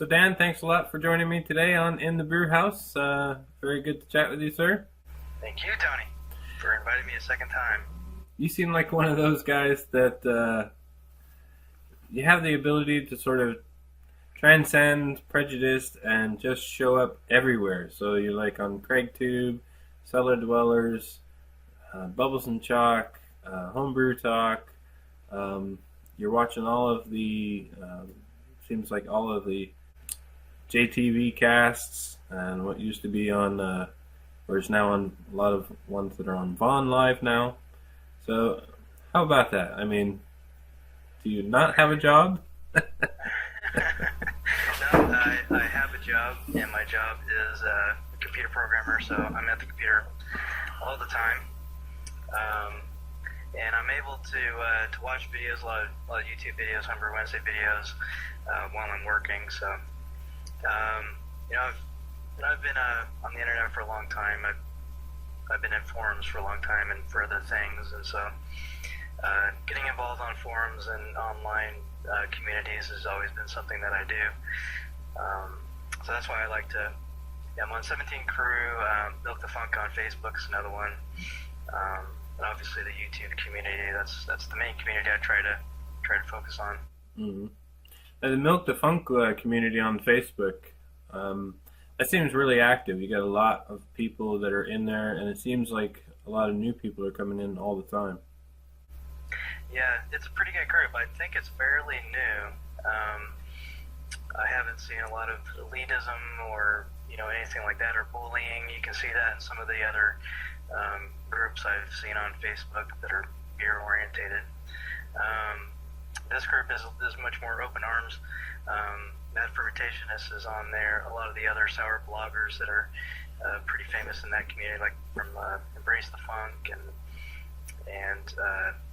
So Dan, thanks a lot for joining me today on In the Brewhouse. Very good to chat with you, sir. Thank you, Tony, for inviting me a second time. You seem like one of those guys that you have the ability to sort of transcend prejudice and just show up everywhere. So you're like on CraigTube, Cellar Dwellers, Bubbles and Chalk, Homebrew Talk. You're watching all of the, seems like all of the JTV casts and what used to be on, or is now on a lot of ones that are on Vaughn Live now. So, how about that? I mean, do you not have a job? No, I have a job, and my job is a computer programmer, so I'm at the computer all the time. And I'm able to watch videos, a lot of YouTube videos, Humber Wednesday videos, while I'm working. So, I've been on the internet for a long time. I've been in forums for a long time and for other things, and so getting involved on forums and online communities has always been something that I do. So that's why I like to. Yeah, I'm on 17 Crew. Milk the Funk on Facebook is another one. And obviously the YouTube community. That's the main community I try to focus on. Mm-hmm. The Milk the Funk community on Facebook. That seems really active. You got a lot of people that are in there, and it seems like a lot of new people are coming in all the time. Yeah, it's a pretty good group. I think it's fairly new. I haven't seen a lot of elitism or anything like that, or bullying. You can see that in some of the other groups I've seen on Facebook that are beer orientated. This group is much more open arms. Mad Fermentationist is on there. A lot of the other sour bloggers that are pretty famous in that community, like from Embrace the Funk and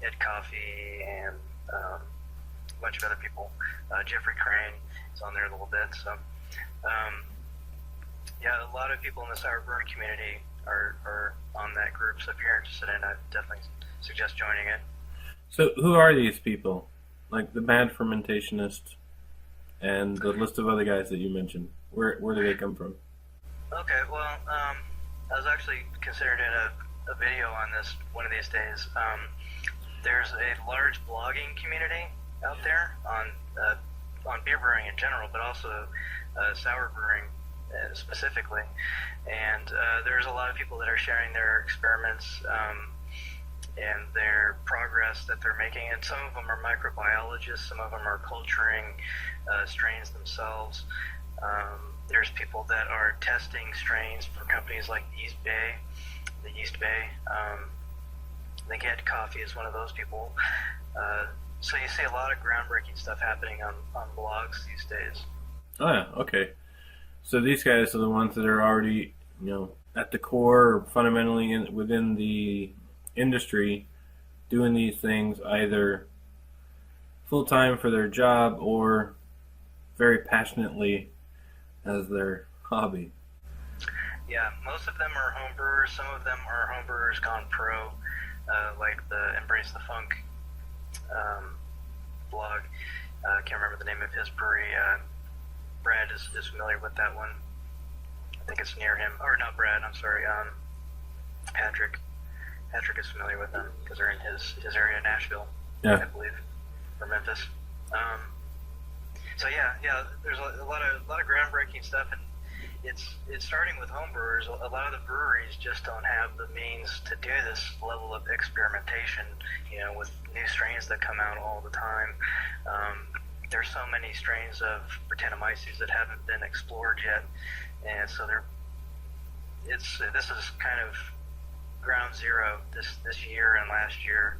Ed Coffee and a bunch of other people. Jeffrey Crane is on there a little bit. So, yeah, a lot of people in the sour brewing community are on that group. So if you're interested in it, I'd definitely suggest joining it. So who are these people? Like the Mad Fermentationist and the list of other guys that you mentioned. Where do they come from? Okay, well, I was actually considering a video on this one of these days. There's a large blogging community out there on beer brewing in general, but also sour brewing specifically. And there's a lot of people that are sharing their experiments and their progress that they're making. And some of them are microbiologists, some of them are culturing strains themselves. There's people that are testing strains for companies like the East Bay. I think Ed Coffee is one of those people. So you see a lot of groundbreaking stuff happening on blogs these days. Oh yeah, okay. So these guys are the ones that are already, at the core or fundamentally within the industry, doing these things either full-time for their job or very passionately as their hobby. Yeah, most of them are homebrewers. Some of them are homebrewers gone pro, like the Embrace the Funk blog. I can't remember the name of his brewery. Brad is familiar with that one. I think it's near him. Or not Brad, I'm sorry. Patrick. Patrick is familiar with them because they're in his area, Nashville, yeah. I believe, or Memphis. So yeah, there's a lot of groundbreaking stuff, and it's starting with homebrewers. A lot of the breweries just don't have the means to do this level of experimentation, with new strains that come out all the time. There's so many strains of Brettanomyces that haven't been explored yet, and so this is kind of ground zero this year and last year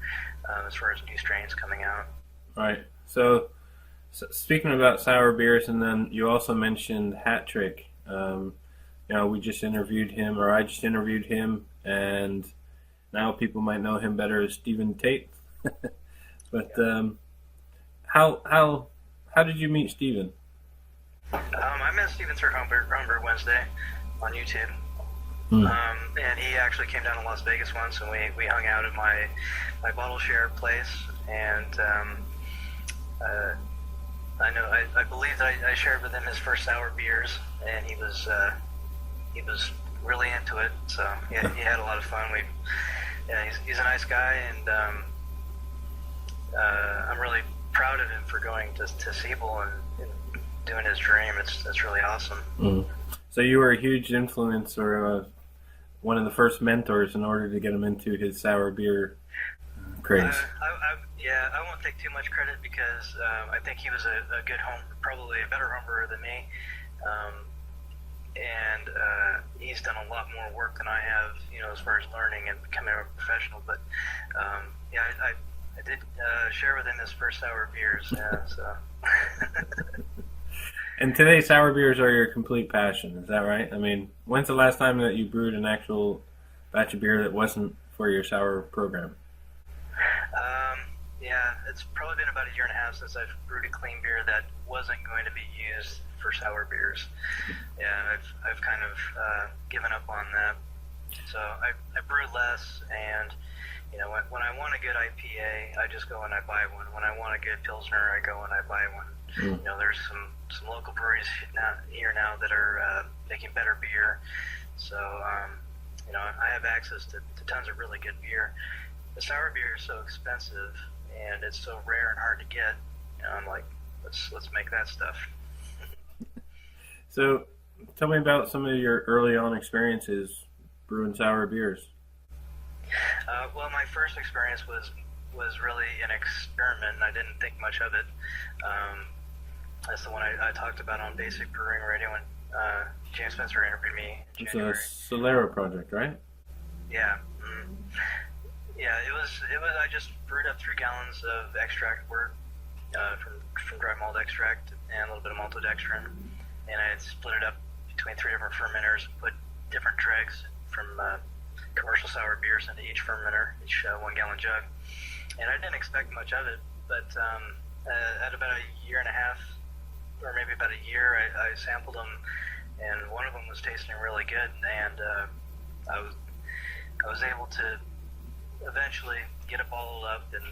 as far as new strains coming out. Right. So speaking about sour beers, and then you also mentioned Hat Trick. We just interviewed him, or I just interviewed him, and now people might know him better as Stephen Tate. But how did you meet Stephen? I met Stephen through Homebrew Wednesday on YouTube. And he actually came down to Las Vegas once, and we hung out at my bottle share place, and I know. I believe I shared with him his first sour beers, and he was really into it. So yeah, he had a lot of fun. He's a nice guy, and I'm really proud of him for going to Siebel and doing his dream. It's really awesome. Mm. So you were a huge influence, or one of the first mentors, in order to get him into his sour beer craze. I won't take too much credit because I think he was a good probably a better home brewer than me, and he's done a lot more work than I have, as far as learning and becoming a professional. But I did share with him his first sour beers. Yeah, so. And today, sour beers are your complete passion. Is that right? I mean, when's the last time that you brewed an actual batch of beer that wasn't for your sour program? It's probably been about a year and a half since I've brewed a clean beer that wasn't going to be used for sour beers. Yeah, I've kind of given up on that. So I brew less, and when I want a good IPA, I just go and I buy one. When I want a good Pilsner, I go and I buy one. There's some local breweries here now that are making better beer. So I have access to tons of really good beer. The sour beer is so expensive, and it's so rare and hard to get. I'm like, let's make that stuff. So, tell me about some of your early on experiences brewing sour beers. Well, my first experience was really an experiment, and I didn't think much of it. That's the one I talked about on Basic Brewing Radio when James Spencer interviewed me in January. It's a Solera project, right? Yeah. Mm. Yeah, it was. I just brewed up 3 gallons of extract wort from dry malt extract and a little bit of maltodextrin, and I had split it up between 3 different fermenters and put different dregs from commercial sour beers into each fermenter, each 1 gallon jug. And I didn't expect much of it, but at about a year and a half, or maybe about a year, I sampled them, and one of them was tasting really good, and I was able to eventually get it bottled up and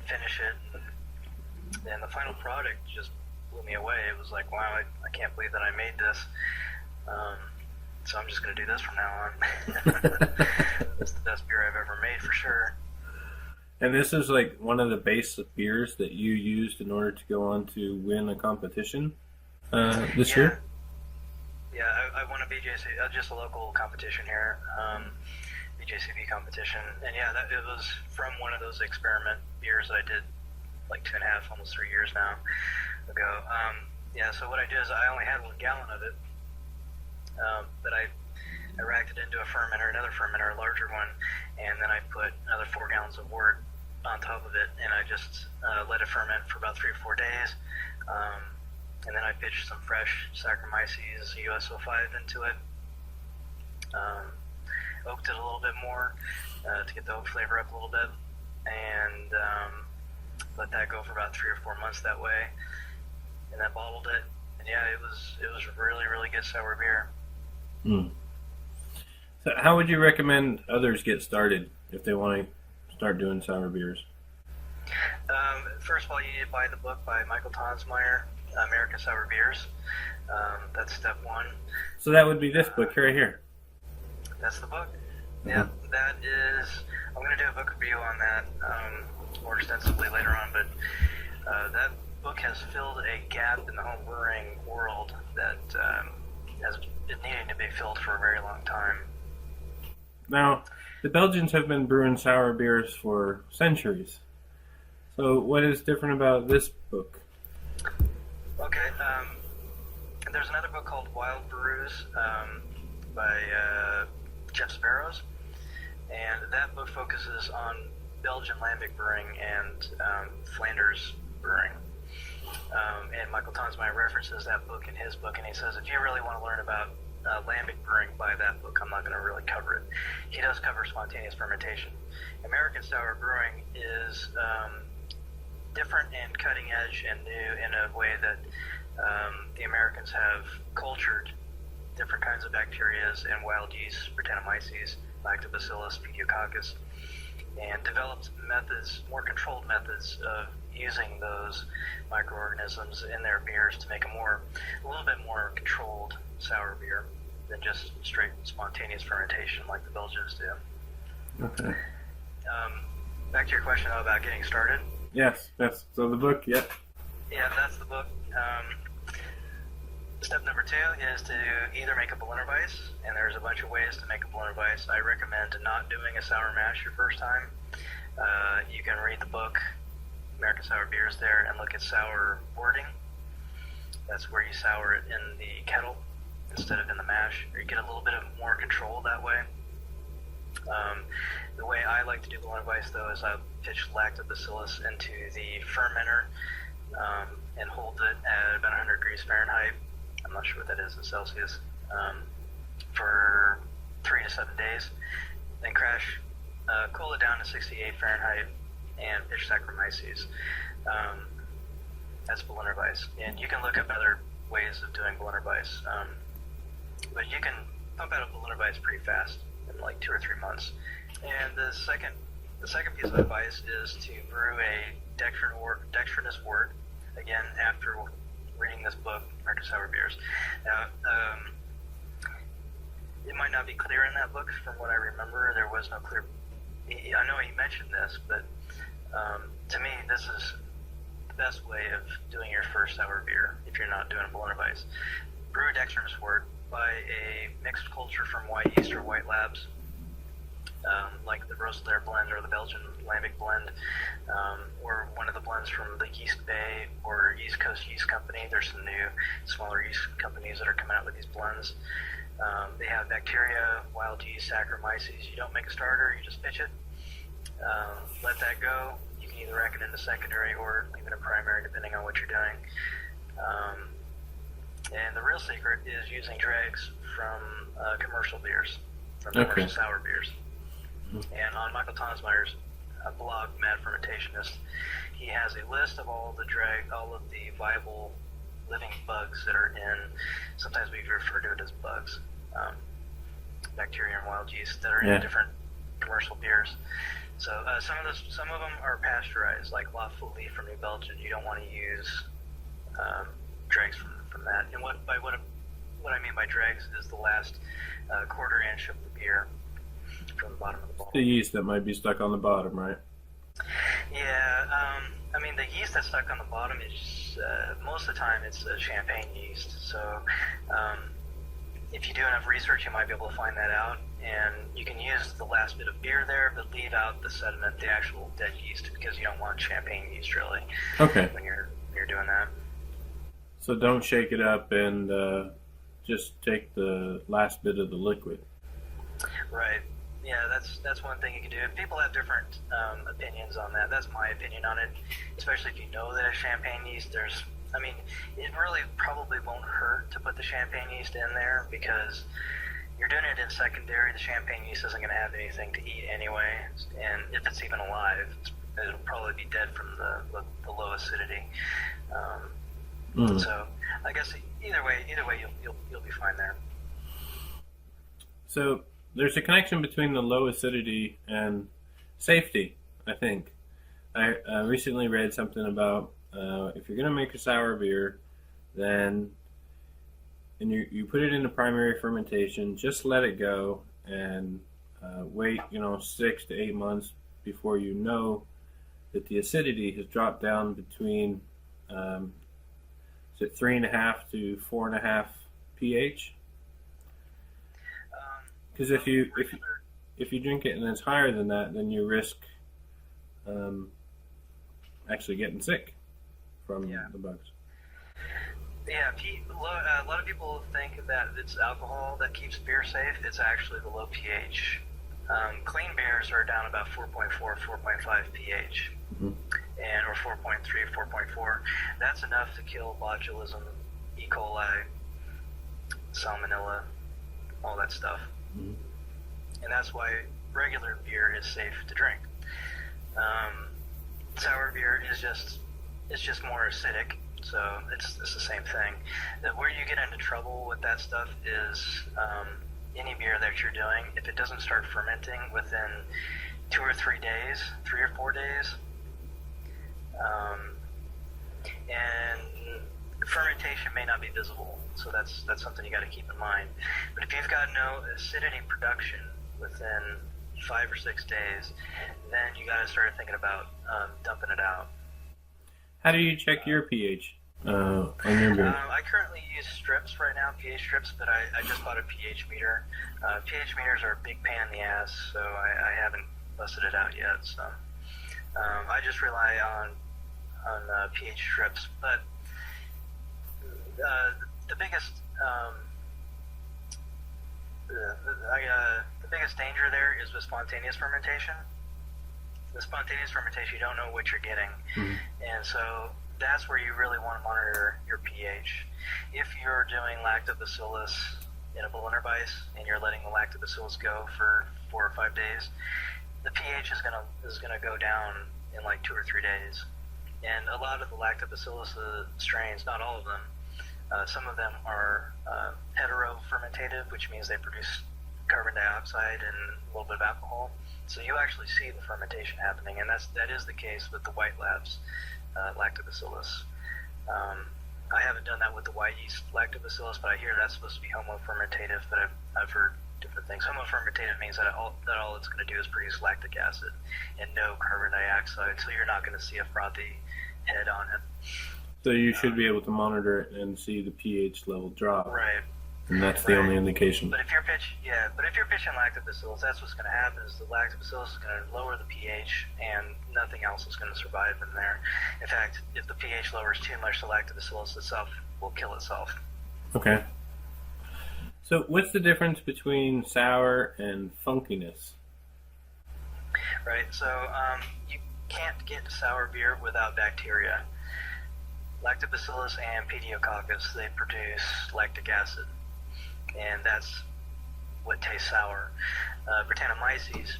finish it, and the final product just blew me away. It was like, wow, I can't believe that I made this. So I'm just going to do this from now on. It's the best beer I've ever made for sure. And this is like one of the base beers that you used in order to go on to win a competition this year? Yeah, I won a BJC, just a local competition here, BJCB competition. And yeah, it was from one of those experiment beers that I did like 2.5, almost 3 years now ago. So what I did is I only had 1 gallon of it, but I racked it into another fermenter, a larger one, and then I put another 4 gallons of wort on top of it, and I just let it ferment for about 3 or 4 days, and then I pitched some fresh Saccharomyces US-05 into it, oaked it a little bit more to get the oak flavor up a little bit, and let that go for about 3 or 4 months that way, and then bottled it, and yeah, it was really, really good sour beer. So how would you recommend others get started if they want to start doing sour beers? First of all, you need to buy the book by Michael Tonsmeyer, American Sour Beers. That's step 1. So that would be this book right here. That's the book. Yeah, that is. I'm going to do a book review on that more extensively later on, but that book has filled a gap in the home brewing world that has been needing to be filled for a very long time. Now, the Belgians have been brewing sour beers for centuries. So what is different about this book? Okay, there's another book called Wild Brews by Jeff Sparrows, and that book focuses on Belgian lambic brewing and Flanders brewing. And Michael Tonsmeyer references that book in his book, and he says, if you really want to learn about lambic brewing, buy that book. I'm not going to really cover it. He does cover spontaneous fermentation. American sour brewing is different and cutting edge and new in a way that the Americans have cultured different kinds of bacteria and wild yeast, Brettanomyces, Lactobacillus, Pediococcus, and developed methods, more controlled methods of using those microorganisms in their beers to make a little bit more controlled sour beer than just straight spontaneous fermentation like the Belgians do. Okay. Back to your question about getting started. Yes. So the book, yep. Yeah, that's the book. Step number 2 is to either make a Berliner Weiss, and there's a bunch of ways to make a Berliner Weiss. I recommend not doing a sour mash your first time. You can read the book, American Sour Beers, there, and look at sour wording. That's where you sour it in the kettle instead of in the mash, or you get a little bit of more control that way. The way I like to do Berliner Weiss, though, is I pitch lactobacillus into the fermenter and hold it at about 100 degrees Fahrenheit. I'm not sure what that is in Celsius, for 3 to 7 days. Then cool it down to 68 Fahrenheit and pitch Saccharomyces. That's Berliner Weiss. And you can look up other ways of doing Berliner Weiss, but you can pump out a Berliner Weiss pretty fast in like 2 or 3 months. And the second piece of advice is to brew a dextrinous wort, again, after reading this book, American Sour Beers. Now, it might not be clear in that book. From what I remember, there was no clear... I know he mentioned this, but to me, this is the best way of doing your first sour beer if you're not doing a Berliner Weiss. Brew a dextrinous wort by a mixed culture from White Yeast or White Labs, like the Roselaire blend or the Belgian Lambic blend, or one of the blends from the Yeast Bay or East Coast Yeast Company. There's some new, smaller yeast companies that are coming out with these blends. They have bacteria, wild yeast, Saccharomyces. You don't make a starter, you just pitch it. Let that go. You can either rack it into secondary or leave it in primary, depending on what you're doing. And the real secret is using dregs from commercial beers, from commercial sour beers. And on Michael Tonsmeyer's blog, Mad Fermentationist, he has a list of all of the viable living bugs that are in, sometimes we refer to it as bugs, bacteria and wild yeast that are in different commercial beers. So some of them are pasteurized, like La Folie from New Belgium. You don't want to use dregs from that. And what I mean by dregs is the last quarter inch of the beer from the bottom of the bottle. The yeast that might be stuck on the bottom, right? Yeah, I mean, the yeast that's stuck on the bottom is, most of the time, it's champagne yeast. So if you do enough research, you might be able to find that out. And you can use the last bit of beer there, but leave out the sediment, the actual dead yeast, because you don't want champagne yeast, really, when you're doing that. So don't shake it up and just take the last bit of the liquid. Right. Yeah, that's one thing you can do. People have different opinions on that. That's my opinion on it, especially if you know that it's champagne yeast. It really probably won't hurt to put the champagne yeast in there because you're doing it in secondary. The champagne yeast isn't going to have anything to eat anyway, and if it's even alive, it'll probably be dead from the low acidity. So I guess either way, you'll be fine there. So there's a connection between the low acidity and safety, I think. I recently read something about if you're going to make a sour beer, then and you put it into primary fermentation, just let it go and wait, 6 to 8 months before you know that the acidity has dropped down between 3.5 to 4.5 pH. Because if you drink it and it's higher than that, then you risk actually getting sick from the bugs. Yeah, a lot of people think that it's alcohol that keeps beer safe. It's actually the low pH. Clean beers are down about 4.4, 4.5 pH, and or 4.3, 4.4. That's enough to kill botulism, E. coli, salmonella, all that stuff. And that's why regular beer is safe to drink. Sour beer is just more acidic, so it's the same thing. Where you get into trouble with that stuff is any beer that you're doing, if it doesn't start fermenting within 2 or 3 days, 3 or 4 days. And fermentation may not be visible, so that's something you got to keep in mind. But if you've got no acidity production within 5 or 6 days, then you got to start thinking about dumping it out. How do you check your pH on your beer? I currently use strips right now, pH strips, but I just bought a pH meter. pH meters are a big pain in the ass, so I haven't busted it out yet. So I just rely on pH strips. But the biggest the biggest danger there is with spontaneous fermentation. The spontaneous fermentation, you don't know what you're getting, and so that's where you really want to monitor your pH. If you're doing lactobacillus in a Bollinger and you're letting the lactobacillus go for 4 or 5 days, the pH is gonna go down in like 2 or 3 days. And a lot of the lactobacillus strains, not all of them, some of them are heterofermentative, which means they produce carbon dioxide and a little bit of alcohol. So you actually see the fermentation happening, and that is the case with the White Labs lactobacillus. I haven't done that with the white yeast lactobacillus, but I hear that's supposed to be homofermentative, but I've heard different things. Homofermentative means that all it's going to do is produce lactic acid and no carbon dioxide, so you're not going to see a frothy head on it. So you should be able to monitor it and see the pH level drop. Right. And that's the only indication. But if you're pitching lactobacillus, that's what's going to happen is the lactobacillus is going to lower the pH and nothing else is going to survive in there. In fact, if the pH lowers too much, the lactobacillus itself will kill itself. Okay. So what's the difference between sour and funkiness? Right, so you can't get sour beer without bacteria. Lactobacillus and Pediococcus, they produce lactic acid, and that's what tastes sour. Brettanomyces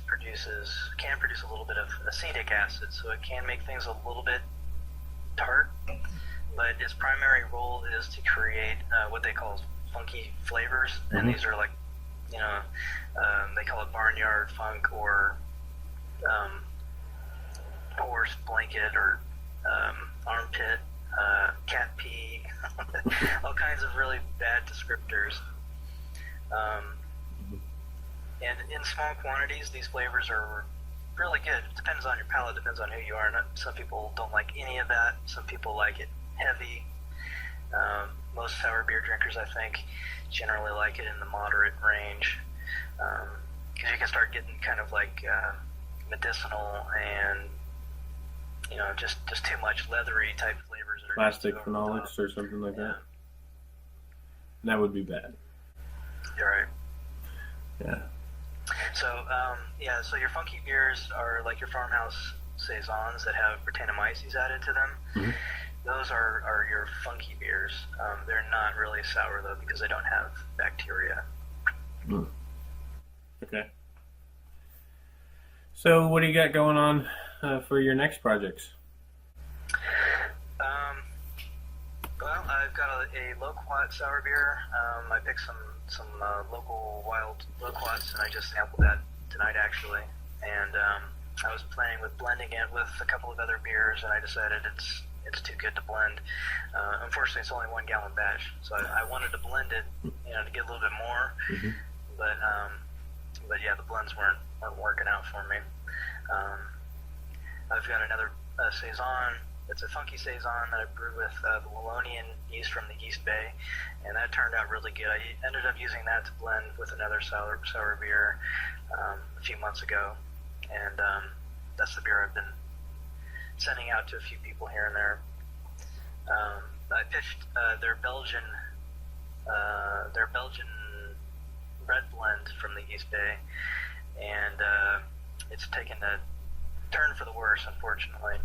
can produce a little bit of acetic acid, so it can make things a little bit tart, but its primary role is to create what they call funky flavors, and these are like, they call it barnyard funk or horse blanket or armpit, cat pee, all kinds of really bad descriptors. And in small quantities, these flavors are really good. It depends on your palate, depends on who you are. Some people don't like any of that. Some people like it heavy. Most sour beer drinkers, I think, generally like it in the moderate range. Because you can start getting kind of like medicinal and, just too much leathery type flavors. That are plastic phenolics or something like that? That would be bad. You're right. Yeah. So, so your funky beers are like your farmhouse saisons that have Brettanomyces added to them. Those are your funky beers. They're not really sour, though, because they don't have bacteria. Okay. So what do you got going on for your next projects? Well, I've got a loquat sour beer. I picked some local wild loquats, and I just sampled that tonight, actually. And I was playing with blending it with a couple of other beers, and I decided it's too good to blend. Unfortunately, it's only 1 gallon batch, so I wanted to blend it, to get a little bit more. But yeah, the blends weren't working out for me. I've got another saison. It's a funky saison that I brewed with the Wallonian yeast from the East Bay, and that turned out really good. I ended up using that to blend with another sour beer a few months ago, and that's the beer I've been sending out to a few people here and there. I pitched their Belgian red blend from the East Bay, and it's taken a turn for the worse, unfortunately.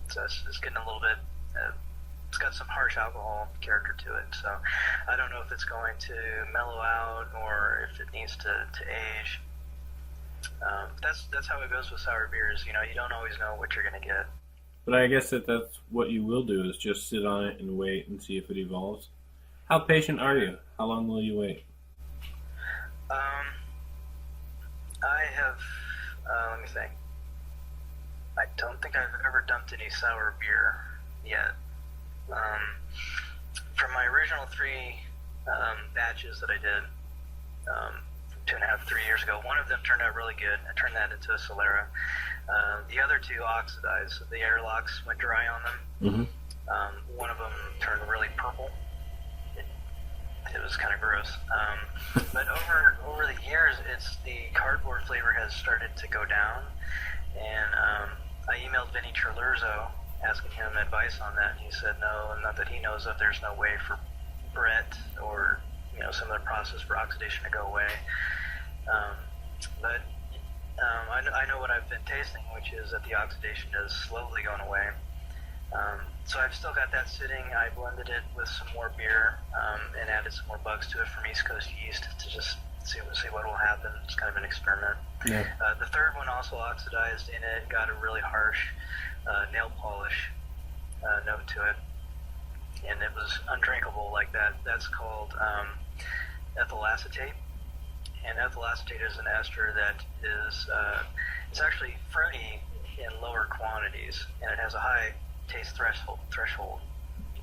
So it's getting a little bit, it's got some harsh alcohol character to it, so I don't know if it's going to mellow out or if it needs to age. That's how it goes with sour beers. You don't always know what you're going to get. But I guess that's what you will do, is just sit on it and wait and see if it evolves. How patient are you? How long will you wait? I have Let me think. I don't think I've ever dumped any sour beer yet. From my original 3 batches that I did 2.5, 3 years ago, one of them turned out really good. I turned that into a Solera. The other 2 oxidized. So the airlocks went dry on them. Mm-hmm. One of them turned really purple. It was kind of gross. But over the years, the cardboard flavor has started to go down. And I emailed Vinny Trelurzo asking him advice on that. And he said no, not that he knows of. There's no way for Brett or some other process for oxidation to go away. But I know what I've been tasting, which is that the oxidation has slowly gone away. So I've still got that sitting. I blended it with some more beer and added some more bugs to it from East Coast yeast to just see what will happen. It's kind of an experiment. Yeah. The third one also oxidized, and it got a really harsh nail polish note to it, and it was undrinkable like that. That's called ethyl acetate, and ethyl acetate is an ester that is it's actually fruity in lower quantities, and it has a high taste threshold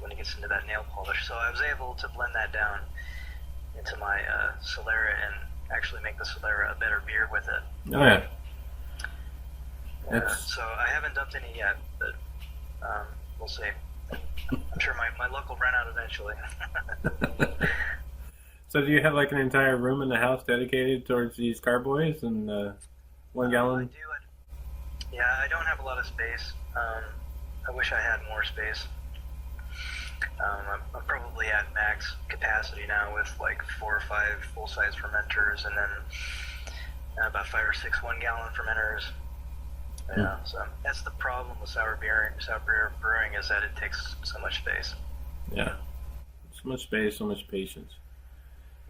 when it gets into that nail polish. So I was able to blend that down into my Solera and actually make the Solera a better beer with it. Oh yeah. So I haven't dumped any yet, but we'll see. I'm sure my luck will run out eventually. So do you have like an entire room in the house dedicated towards these carboys and 1 gallon? I do. Yeah, I don't have a lot of space. I wish I had more space. I'm probably at max capacity now with like 4 or 5 full-size fermenters, and then about 5 or 6 1-gallon fermenters. Yeah, so that's the problem with sour beer brewing, is that it takes so much space. Yeah, so much space, so much patience.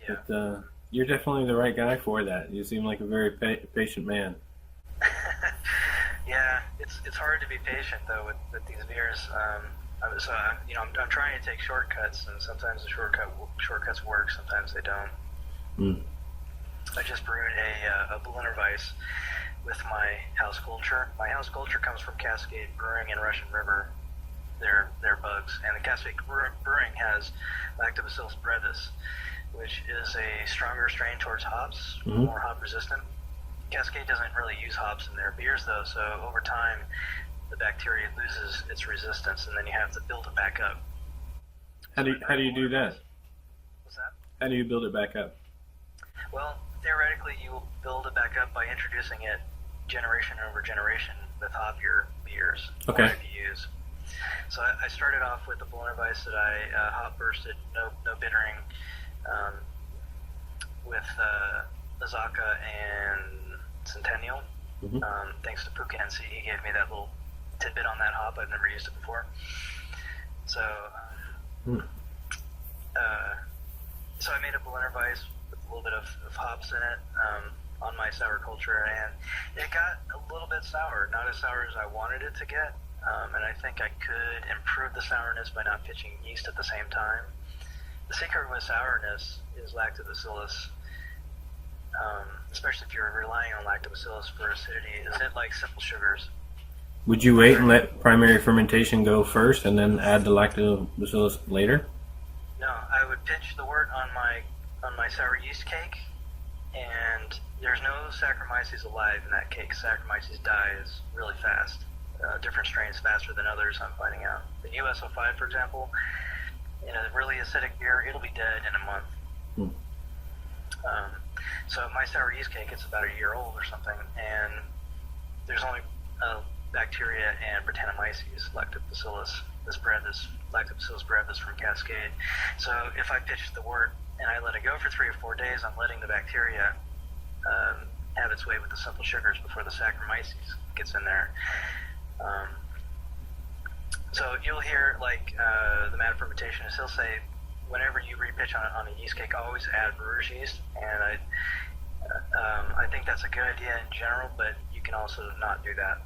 Yeah. But you're definitely the right guy for that. You seem like a very patient man. Yeah, it's hard to be patient though with these beers. I'm trying to take shortcuts, and sometimes the shortcuts work, sometimes they don't. I just brewed a Berliner Weiss with my house culture. My house culture comes from Cascade Brewing in Russian River. They're bugs, and the Cascade Brewing has Lactobacillus brevis, which is a stronger strain towards hops, more hop resistant. Cascade doesn't really use hops in their beers though, so over time the bacteria loses its resistance, and then you have to build it back up. How do you do that? What's that? How do you build it back up? Well, theoretically, you will build it back up by introducing it generation over generation with hoppier beers. Okay. IBUs. So I started off with the Berliner Weiss that I hop bursted, no bittering, with Azaka and Centennial. Thanks to Pukensi, he gave me that little tidbit on that hop. I've never used it before. So, so I made a Berliner Weiss with a little bit of hops in it on my sour culture, and it got a little bit sour. Not as sour as I wanted it to get, and I think I could improve the sourness by not pitching yeast at the same time. The secret with sourness is lactobacillus. Especially if you're relying on lactobacillus for acidity, is it like simple sugars? Would you wait and let primary fermentation go first and then add the lactobacillus later? No, I would pitch the wort on my sour yeast cake, and there's no Saccharomyces alive in that cake. Saccharomyces dies really fast. Different strains faster than others, I'm finding out. The US-05, for example, in a really acidic beer, it'll be dead in a month. So my sour yeast cake, it's about a year old or something, and there's only bacteria and Brettanomyces, lactobacillus, lactobacillus brevis from Cascade. So if I pitch the wort and I let it go for 3 or 4 days, I'm letting the bacteria have its way with the simple sugars before the Saccharomyces gets in there. So you'll hear the mad fermentation, he'll say, whenever you repitch on a yeast cake, always add brewer's yeast, and I think that's a good idea in general, but you can also not do that.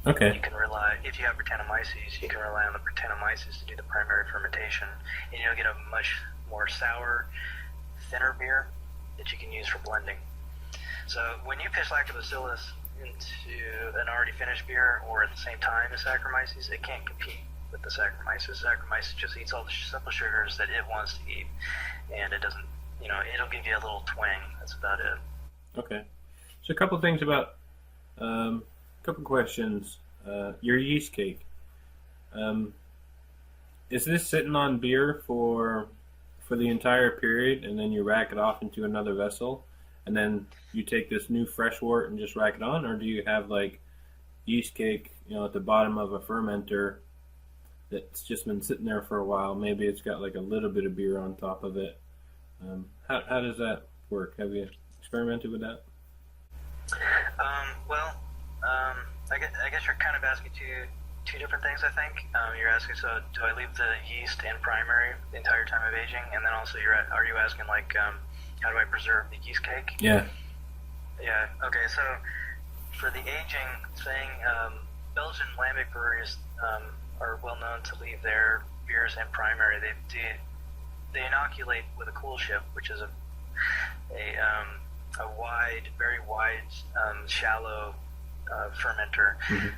Okay. You can rely, if you have Brettanomyces, you can rely on the Brettanomyces to do the primary fermentation, and you'll get a much more sour, thinner beer that you can use for blending. So when you pitch lactobacillus into an already finished beer or at the same time as Saccharomyces, it can't compete with the Saccharomyces. Saccharomyces just eats all the simple sugars that it wants to eat, and it doesn't, it'll give you a little twang. That's about it. Okay. So a couple things about, a couple questions. Your yeast cake. Is this sitting on beer for the entire period, and then you rack it off into another vessel, and then you take this new fresh wort and just rack it on, or do you have like yeast cake, at the bottom of a fermenter that's just been sitting there for a while? Maybe it's got like a little bit of beer on top of it. How does that work? Have you experimented with that? I guess you're kind of asking two different things, I think. You're asking, so do I leave the yeast in primary the entire time of aging? And then also, are you asking, like, how do I preserve the yeast cake? Yeah. Yeah, okay, so for the aging thing, Belgian lambic breweries are well known to leave their beers in primary. They inoculate with a cool ship, which is a wide, very wide, shallow fermenter. Mm-hmm.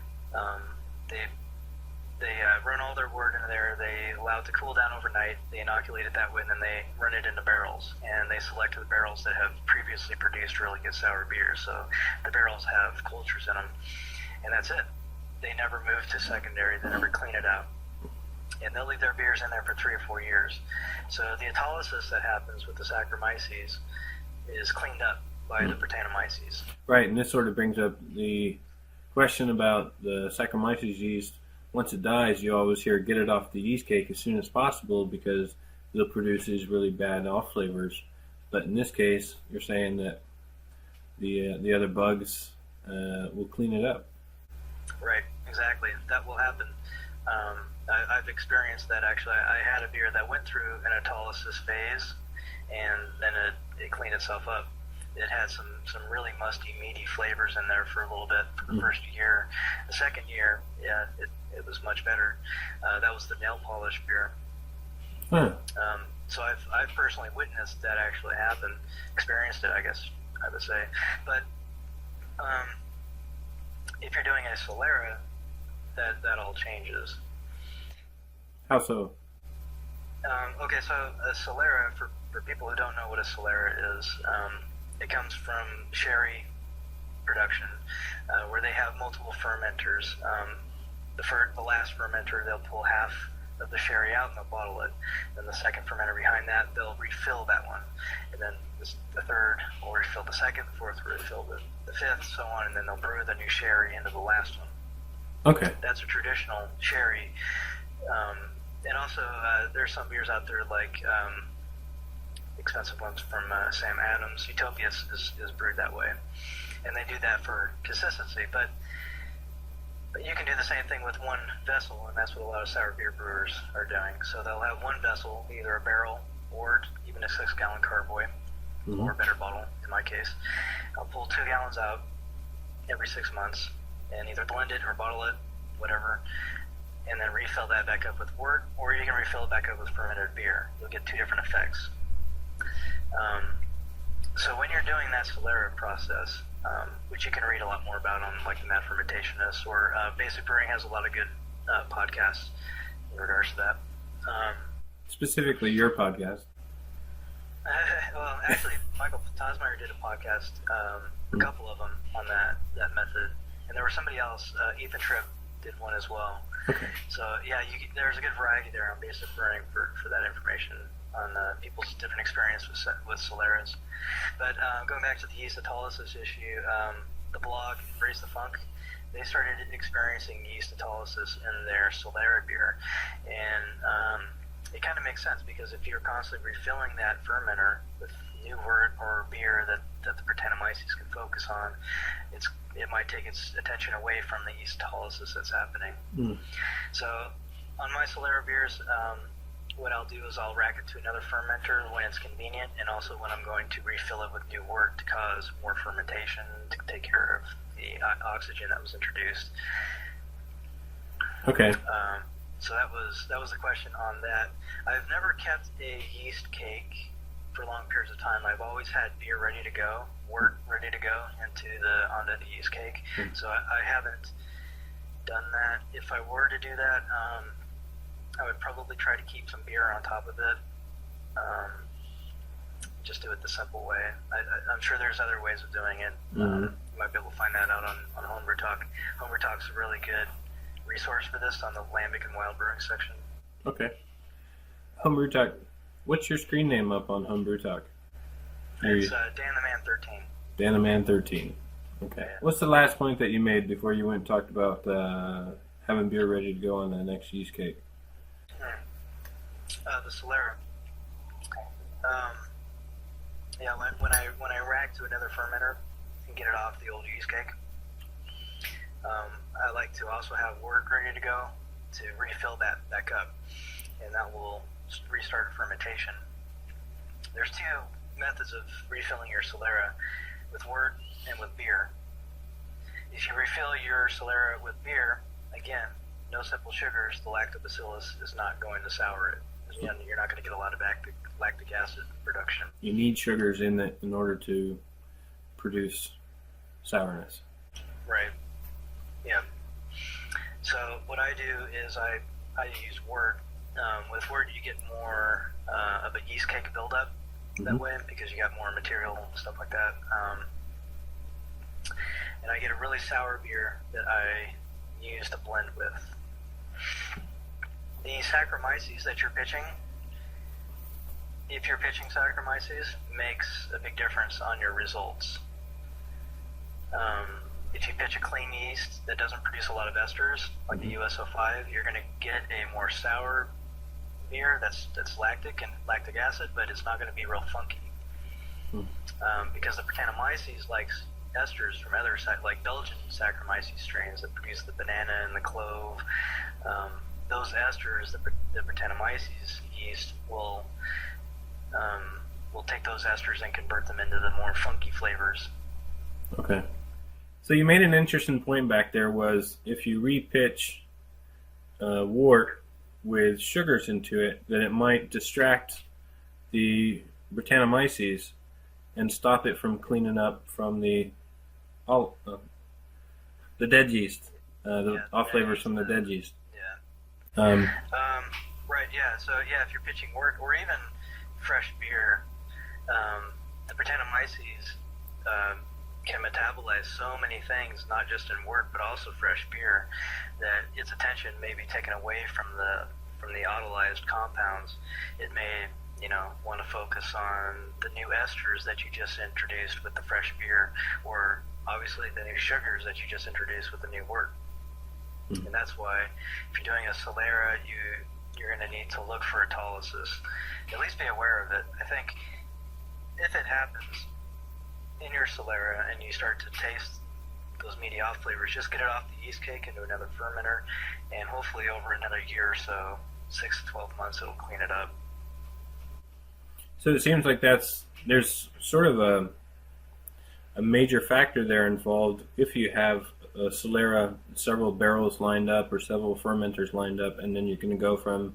They run all their wort into there. They allow it to cool down overnight. They inoculate it that way, and then they run it into barrels. And they select the barrels that have previously produced really good sour beers. So the barrels have cultures in them, and that's it. They never move to secondary. They never clean it out. And they'll leave their beers in there for 3 or 4 years. So the autolysis that happens with the Saccharomyces is cleaned up by the Brettanomyces. Right, and this sort of brings up the question about the Saccharomyces yeast. Once it dies, you always hear get it off the yeast cake as soon as possible because it'll produce these really bad off flavors. But in this case, you're saying that the other bugs will clean it up. Right, exactly. That will happen. I've experienced that, actually. I had a beer that went through an autolysis phase, and then it cleaned itself up. It had some really musty, meaty flavors in there for a little bit for the first year. The second year, yeah, it was much better. That was the nail polish beer. Huh. So I've personally witnessed that actually happen, experienced it, I guess I would say. But if you're doing a Solera, that all changes. How so? Okay, so a Solera, for people who don't know what a Solera is, it comes from sherry production, where they have multiple fermenters. The last fermenter, they'll pull half of the sherry out and they'll bottle it. Then the second fermenter behind that, they'll refill that one. And then the third will refill the second, the fourth will refill the fifth, so on, and then they'll brew the new sherry into the last one. Okay. That's a traditional sherry. And also, there's some beers out there like expensive ones from Sam Adams. Utopia is brewed that way, and they do that for consistency. But you can do the same thing with one vessel, and that's what a lot of sour beer brewers are doing. So they'll have one vessel, either a barrel or even a 6-gallon carboy, or a better bottle in my case. I'll pull 2 gallons out every 6 months and either blend it or bottle it, whatever, and then refill that back up with wort, or you can refill it back up with fermented beer. You'll get 2 different effects. So when you're doing that Solera process, which you can read a lot more about on like the Mad Fermentationist, or Basic Brewing has a lot of good podcasts in regards to that. Specifically your podcast. Well, actually, Michael Tosmeyer did a podcast, a couple of them on that method, and there was somebody else, Ethan Tripp did one as well. Okay. So yeah, there's a good variety there on Basic Brewing for that information on people's different experience with Soleras. But going back to the yeast autolysis issue, the blog Raise the Funk, they started experiencing yeast autolysis in their Solera beer, and it kind of makes sense because if you're constantly refilling that fermenter with new wort or beer that the Brettanomyces can focus on, it might take its attention away from the yeast autolysis that's happening. So on my Solera beers, what I'll do is I'll rack it to another fermenter when it's convenient, and also when I'm going to refill it with new wort to cause more fermentation to take care of the oxygen that was introduced. Okay. So that was the question on that. I've never kept a yeast cake for long periods of time, I've always had beer ready to go, wort ready to go onto the yeast cake. So I haven't done that. If I were to do that, I would probably try to keep some beer on top of it. Just do it the simple way. I'm sure there's other ways of doing it. You might be able to find that out on Homebrew Talk. Homebrew Talk's a really good resource for this on the Lambic and Wild Brewing section. Okay. Homebrew Talk. What's your screen name up on Homebrew Talk? It's DanABA 13. DanABA 13. Okay. Yeah. What's the last point that you made before you went and talked about having beer ready to go on the next yeast cake? The Solera. Yeah, when I rack to another fermenter and get it off the old yeast cake, I like to also have wort ready to go to refill that cup, and that will restart fermentation. There's two methods of refilling your Solera, with wort and with beer. If you refill your Solera with beer, again, no simple sugars, the lactobacillus is not going to sour it. You're not going to get a lot of lactic acid production. You need sugars in it in order to produce sourness. Right. Yeah. So what I do is I use wort. With wort, you get more of a yeast cake buildup that way because you got more material and stuff like that. And I get a really sour beer that I use to blend with. The Saccharomyces that you're pitching, if you're pitching Saccharomyces, makes a big difference on your results. If you pitch a clean yeast that doesn't produce a lot of esters, like the US-05, you're going to get a more sour beer that's lactic and lactic acid, but it's not going to be real funky. Because the Brettanomyces likes esters from other, like Belgian Saccharomyces strains that produce the banana and the clove. Those esters, the Brettanomyces yeast will take those esters and convert them into the more funky flavors. Okay. So you made an interesting point back there was if you repitch wort with sugars into it, then it might distract the Brettanomyces and stop it from cleaning up from the dead yeast, off flavors from the dead yeast. Right, yeah. So, yeah, if you're pitching wort or even fresh beer, the Brettanomyces can metabolize so many things, not just in wort, but also fresh beer, that its attention may be taken away from the autolyzed compounds. It may, want to focus on the new esters that you just introduced with the fresh beer, or obviously the new sugars that you just introduced with the new wort. And that's why if you're doing a Solera, you're going to need to look for autolysis. At least be aware of it. I think if it happens in your Solera and you start to taste those meaty off flavors, just get it off the yeast cake into another fermenter, and hopefully over another year or so, 6 to 12 months, it'll clean it up. So it seems like there's sort of a major factor there involved if you have a Solera, several barrels lined up or several fermenters lined up, and then you're going to go from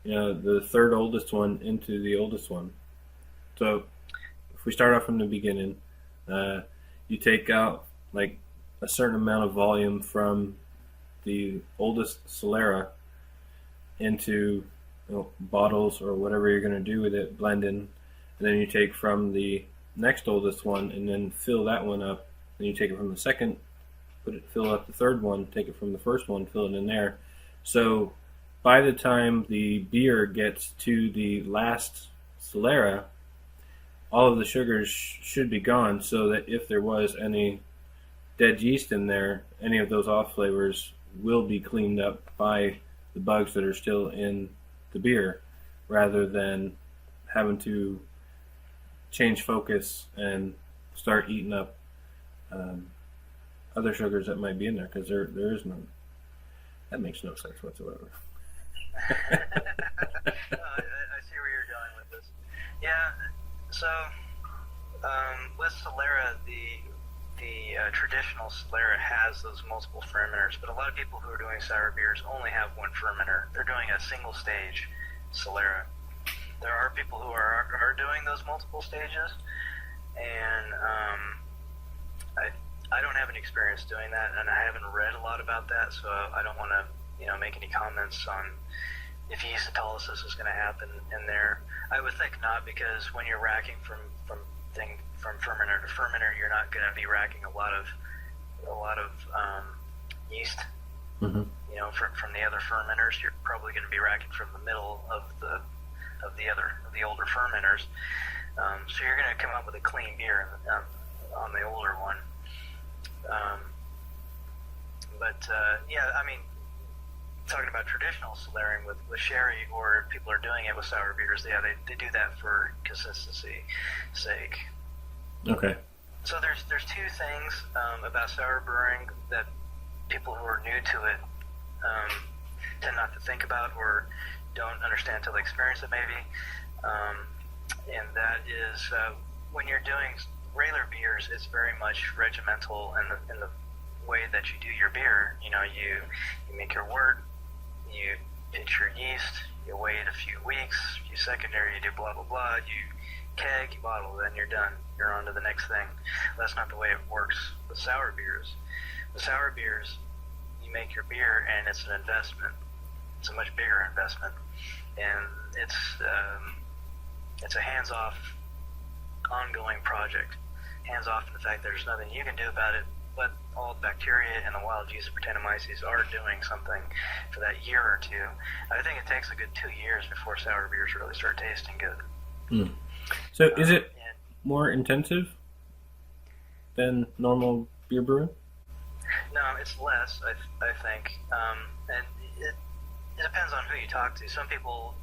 the third oldest one into the oldest one. So if we start off from the beginning, you take out like a certain amount of volume from the oldest Solera into bottles or whatever you're going to do with it, blend in, and then you take from the next oldest one and then fill that one up. Then you take it from the second, fill up the third one, take it from the first one, fill it in there. So by the time the beer gets to the last Solera, all of the sugars should be gone, so that if there was any dead yeast in there, any of those off flavors will be cleaned up by the bugs that are still in the beer, rather than having to change focus and start eating up other sugars that might be in there, because there is none. That makes no sense whatsoever. I see where you're going with this. Yeah, so with Solera, the traditional Solera has those multiple fermenters, but a lot of people who are doing sour beers only have one fermenter. They're doing a single stage Solera. there are people who are doing those multiple stages, and I don't have any experience doing that, and I haven't read a lot about that, so I don't want to make any comments on if yeast autolysis is going to happen in there. I would think not, because when you're racking from fermenter to fermenter, you're not going to be racking a lot of yeast. Mm-hmm. From the other fermenters. You're probably going to be racking from the middle of the older fermenters. So you're going to come up with a clean beer on the older one. Talking about traditional cellaring with sherry, or if people are doing it with sour beers, they do that for consistency sake. Okay. So there's two things about sour brewing that people who are new to it tend not to think about, or don't understand until they experience it, maybe. And that is when you're doing regular beers, it's very much regimental in the way that you do your beer. You make your wort, you pitch your yeast, you wait a few weeks, you secondary, you do blah blah blah, you keg, you bottle, then you're done. You're on to the next thing. That's not the way it works with sour beers. With sour beers, you make your beer, and it's an investment. It's a much bigger investment, and it's a hands-off, ongoing project. Hands-off in the fact that there's nothing you can do about it, but all the bacteria and the wild yeast of Brettanomyces are doing something for that year or two. I think it takes a good 2 years before sour beers really start tasting good. Mm. So is it more intensive than normal beer brewing? No, it's less, I think. And it depends on who you talk to. Some people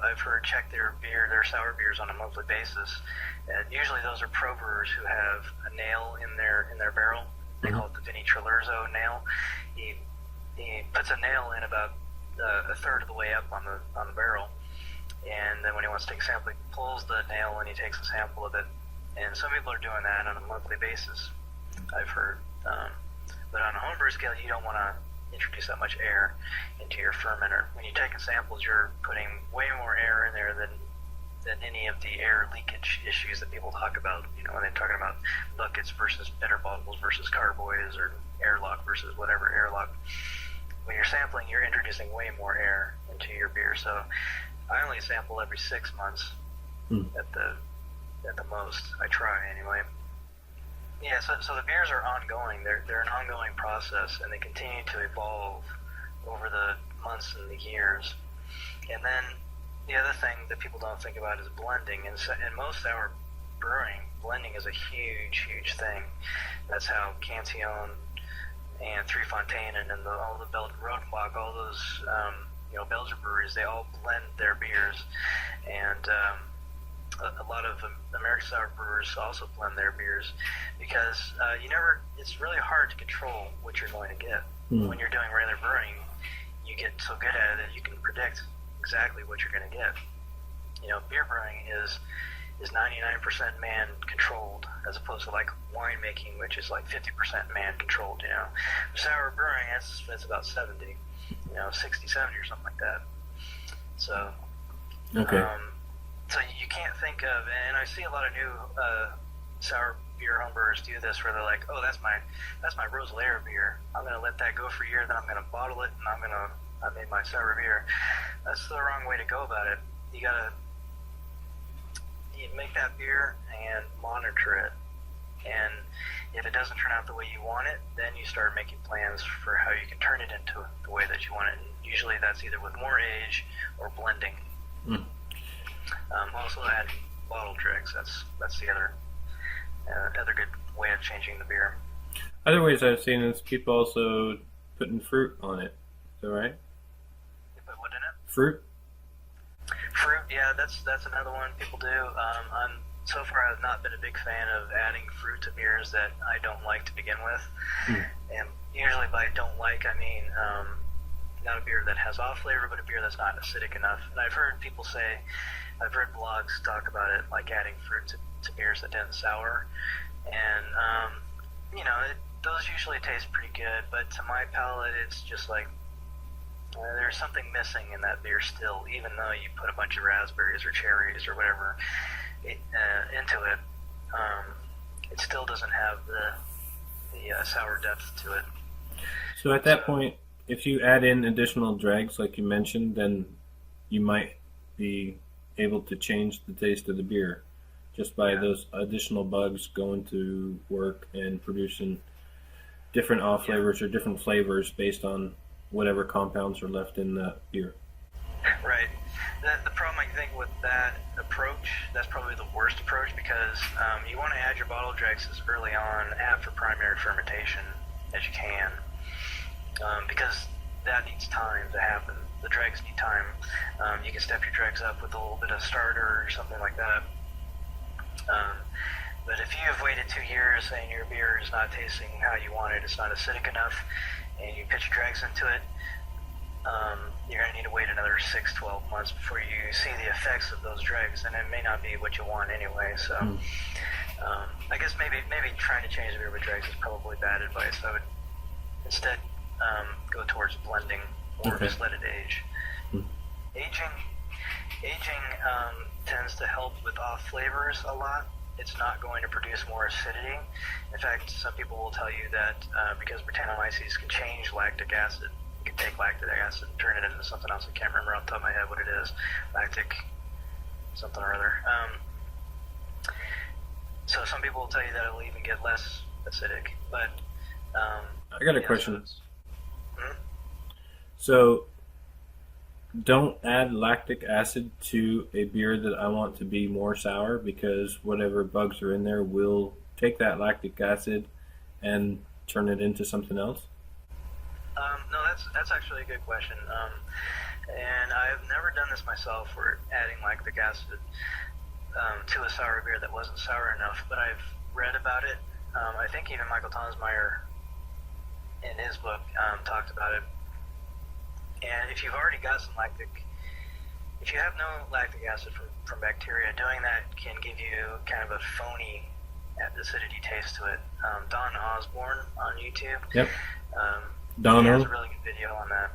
I've heard check their sour beers on a monthly basis. And usually those are pro brewers who have a nail in their barrel. They call it the Vinnie Trillerzo nail. He puts a nail in about a third of the way up on the barrel, and then when he wants to take a sample, he pulls the nail and he takes a sample of it. And some people are doing that on a monthly basis, I've heard. But on a homebrew scale, you don't want to introduce that much air into your fermenter. When you're taking samples, you're putting way more air in there than any of the air leakage issues that people talk about. When they're talking about buckets versus better bottles versus carboys, or airlock versus whatever airlock. When you're sampling, you're introducing way more air into your beer. So I only sample every 6 months at the most. I try anyway. Yeah, so the beers are ongoing. They're an ongoing process, and they continue to evolve over the months and the years. And then the other thing that people don't think about is blending. And in most sour brewing, blending is a huge, huge thing. That's how Cantillon and Three Fontaine and all the Rodenbach, all those Belgian breweries, they all blend their beers. And a lot of American sour brewers also blend their beers, because it's really hard to control what you're going to get. When you're doing regular brewing, you get so good at it that you can predict exactly what you're going to get. Beer brewing is 99% man controlled, as opposed to like winemaking, which is like 50% man controlled. Sour brewing, that's about 70, 60, 70 or something like that. So, okay. So you can't think of, and I see a lot of new sour beer homebrewers do this, where they're like, oh, that's my Roselaire beer. I'm going to let that go for a year, then I'm going to bottle it, and I made my sour beer. That's the wrong way to go about it. You make that beer and monitor it. And if it doesn't turn out the way you want it, then you start making plans for how you can turn it into the way that you want it. And usually that's either with more age or blending. Also adding bottle tricks. That's the other good way of changing the beer. Other ways I've seen is people also putting fruit on it. Is that right? You put what in it? Fruit, yeah, that's another one people do. So far, I've not been a big fan of adding fruit to beers that I don't like to begin with. And usually by don't like, I mean not a beer that has off flavor, but a beer that's not acidic enough. And I've heard blogs talk about it, like adding fruit to beers that didn't sour. And, those usually taste pretty good, but to my palate, it's just like, There's something missing in that beer still, even though you put a bunch of raspberries or cherries or whatever into it. It still doesn't have the sour depth to it. So at that point, if you add in additional dregs, like you mentioned, then you might be able to change the taste of the beer just by those additional bugs going to work and producing different off flavors or different flavors based on whatever compounds are left in the beer. Right. The problem I think with that approach, that's probably the worst approach, because you want to add your bottle dregs as early on after primary fermentation as you can, because that needs time to happen. The dregs need time. You can step your dregs up with a little bit of starter or something like that. But if you have waited 2 years and your beer is not tasting how you want it, it's not acidic enough, and you pitch your dregs into it, you're going to need to wait another 6-12 months before you see the effects of those dregs, and it may not be what you want anyway. So I guess maybe trying to change the beer with dregs is probably bad advice. I would instead go towards blending or just let it age. Aging tends to help with off flavors a lot. It's not going to produce more acidity. In fact, some people will tell you that because Brettanomyces can change lactic acid, you can take lactic acid and turn it into something else. I can't remember off the top of my head what it is. Lactic something or other. So some people will tell you that it'll even get less acidic. But I got a question. So don't add lactic acid to a beer that I want to be more sour, because whatever bugs are in there will take that lactic acid and turn it into something else? No, that's actually a good question. And I've never done this myself, for adding lactic acid to a sour beer that wasn't sour enough, but I've read about it. I think even Michael Tonsmeyer in his book talked about it. And if you've already got some if you have no lactic acid from bacteria, doing that can give you kind of a phony acidity taste to it. Don Osborne on YouTube. Yep. He has a really good video on that.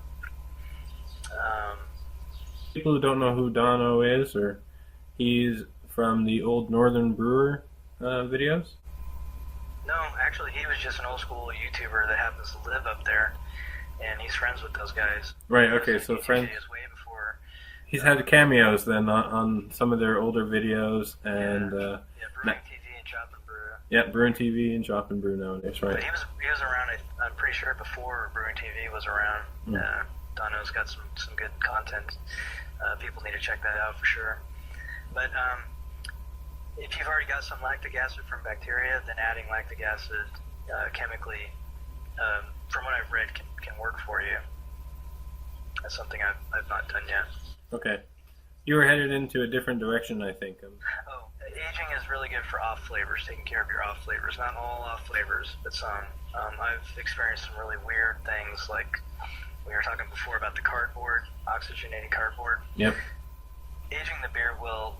People who don't know who Dono is, or he's from the old Northern Brewer videos? No, actually, he was just an old school YouTuber that happens to live up there, and he's friends with those guys. Right. Okay. So friends. Way before. He's had cameos then on some of their older videos, and Brewing TV and Chop and Brew. Yeah, Brewing TV and Chop and Brew nowadays, right? But he was around. I'm pretty sure before Brewing TV was around. Dono's got some good content. People need to check that out for sure. But if you've already got some lactic acid from bacteria, then adding lactic acid chemically, from what I've read, can work for you. That's something I've not done yet. Okay. You were headed into a different direction, I think. Aging is really good for off flavors, taking care of your off flavors. Not all off flavors, but some. I've experienced some really weird things, like we were talking before about the cardboard, oxygenated cardboard. Yep. Aging the beer will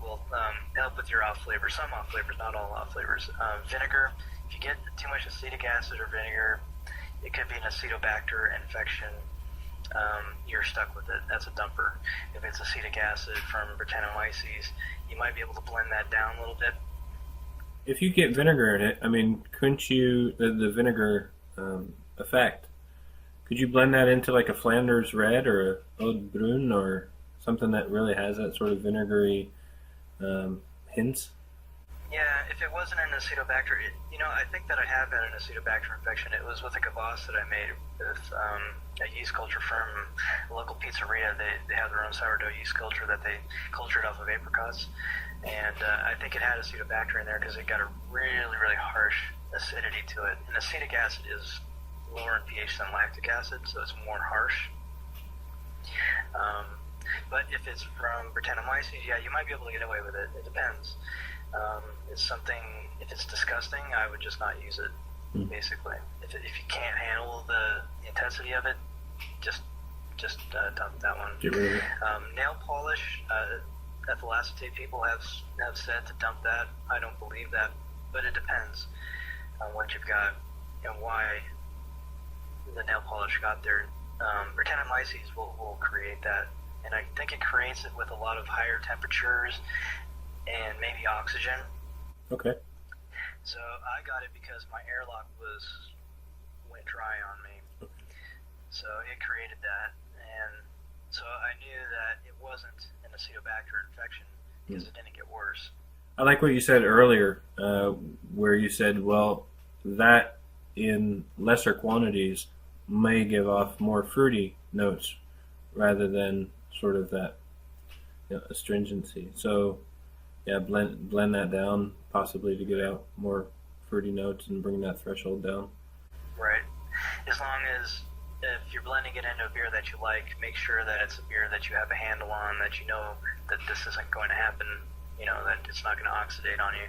help with your off flavors. Some off flavors, not all off flavors. Vinegar, if you get too much acetic acid or vinegar, it could be an acetobacter infection. You're stuck with it. That's a dumper. If it's acetic acid from Brettanomyces, you might be able to blend that down a little bit. If you get vinegar in it, I mean, couldn't you, the vinegar effect, could you blend that into like a Flanders Red or a Eau de Brune or something that really has that sort of vinegary hints? Yeah, if it wasn't an acetobacter, I think that I have had an acetobacter infection. It was with a kvass that I made with a yeast culture from a local pizzeria. They have their own sourdough yeast culture that they cultured off of apricots. And I think it had acetobacter in there because it got a really, really harsh acidity to it. And acetic acid is lower in pH than lactic acid, so it's more harsh. But if it's from Brettanomyces, yeah, you might be able to get away with it. It depends. It's something, if it's disgusting, I would just not use it, basically. If you can't handle the intensity of it, just dump that one. Get rid of it. Nail polish, ethyl acetate people have said to dump that. I don't believe that, but it depends on what you've got and why the nail polish got there Brettanomyces will create that, and I think it creates it with a lot of higher temperatures and maybe oxygen. Okay. So I got it because my airlock went dry on me. Okay. So it created that, and so I knew that it wasn't an Acetobacter infection because it didn't get worse. I like what you said earlier, where you said, well, that in lesser quantities may give off more fruity notes rather than sort of that astringency. So, yeah, blend that down possibly to get out more fruity notes and bring that threshold down. Right. As long as if you're blending it into a beer that you like, make sure that it's a beer that you have a handle on, that you know that this isn't going to happen, that it's not going to oxidate on you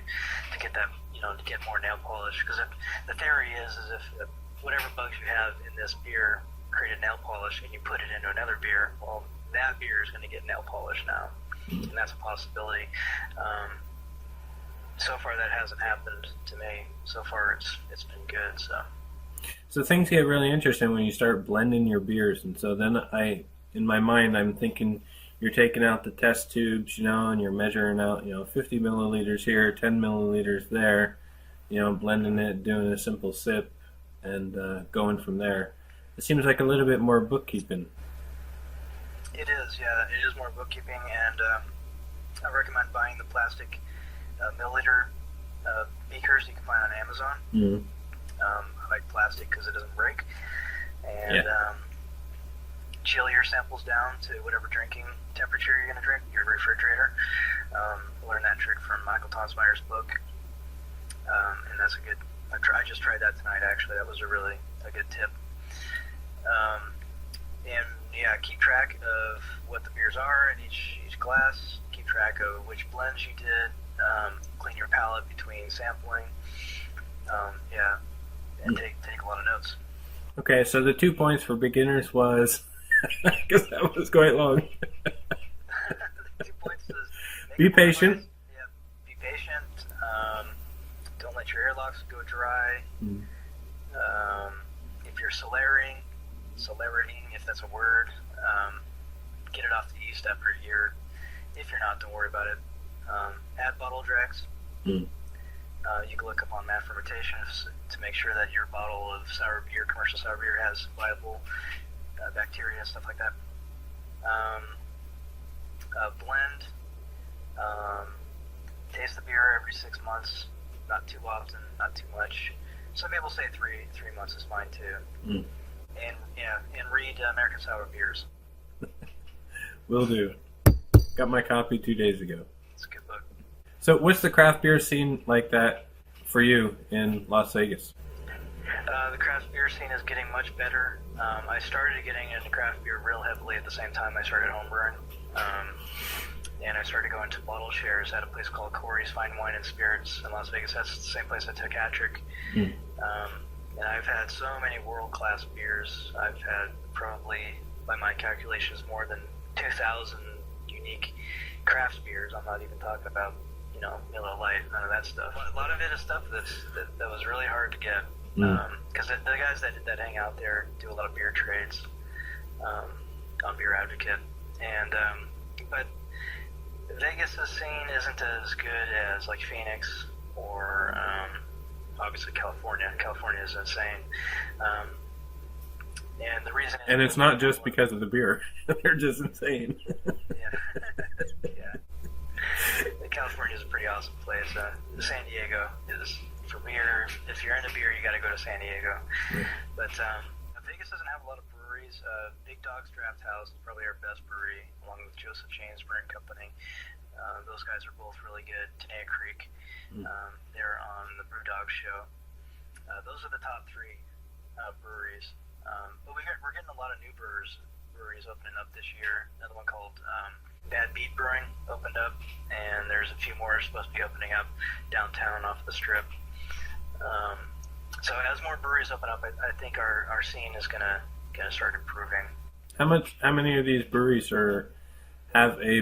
to get that, to get more nail polish. Because the theory is if whatever bugs you have in this beer created nail polish and you put it into another beer, well, that beer is going to get nail polish now. And that's a possibility. So far that hasn't happened to me. So far it's been good. So things get really interesting when you start blending your beers, and so then in my mind, I'm thinking you're taking out the test tubes, and you're measuring out, 50 milliliters here, 10 milliliters there, blending it, doing a simple sip, and going from there. It seems like a little bit more bookkeeping. It is, yeah. It is more bookkeeping, and I recommend buying the plastic milliliter beakers you can find on Amazon. Mm-hmm. I like plastic because it doesn't break. And chill your samples down to whatever drinking temperature you're going to drink, your refrigerator. Learned that trick from Michael Tonsmeyer's book. And that's a good... I just tried that tonight, actually. That was a good tip. And yeah, keep track of what the beers are in each glass. Keep track of which blends you did. Clean your palate between sampling. And take a lot of notes. Okay, so the 2 points for beginners was, because that was quite long. The 2 points is be patient. Yeah, be patient. Don't let your airlocks go dry. Mm. If you're solerating, if that's a word, get it off the yeast after a year. If you're not, don't worry about it. Add bottle dregs. Mm. You can look up on mad fermentations to make sure that your bottle of sour beer, commercial sour beer, has viable bacteria and stuff like that. Blend. Taste the beer every 6 months. Not too often, not too much. Some people say three months is fine too. Mm. And read American Sour Beers. Will do. Got my copy 2 days ago. It's a good book. So what's the craft beer scene like that for you in Las Vegas? The craft beer scene is getting much better. I started getting into craft beer real heavily at the same time I started homebrewing. And I started going to bottle shares at a place called Corey's Fine Wine and Spirits in Las Vegas. That's the same place I took Attrick. Mm. And I've had so many world-class beers. I've had probably, by my calculations, more than 2,000 unique craft beers. I'm not even talking about, Miller Lite, none of that stuff. A lot of it is stuff that was really hard to get. Because the guys that hang out there do a lot of beer trades on Beer Advocate. And but Vegas' scene isn't as good as like Phoenix or obviously California. California is insane. And the reason and it's not just because of the beer. They're just insane. Yeah. California is a pretty awesome place. San Diego is, for beer, if you're into beer, you got to go to San Diego. Yeah. But Vegas doesn't have a lot of breweries. Big Dog's Draft House is probably our best brewery, along with Joseph Chains Brewing Company. Those guys are both really good. Tenaya Creek, they're on the Brewdog show. Those are the top three breweries. But we're getting a lot of new breweries opening up this year. Another one called Bad Beat Brewing opened up, and there's a few more supposed to be opening up downtown off the Strip. So as more breweries open up, I think our scene is gonna start improving. How many of these breweries have a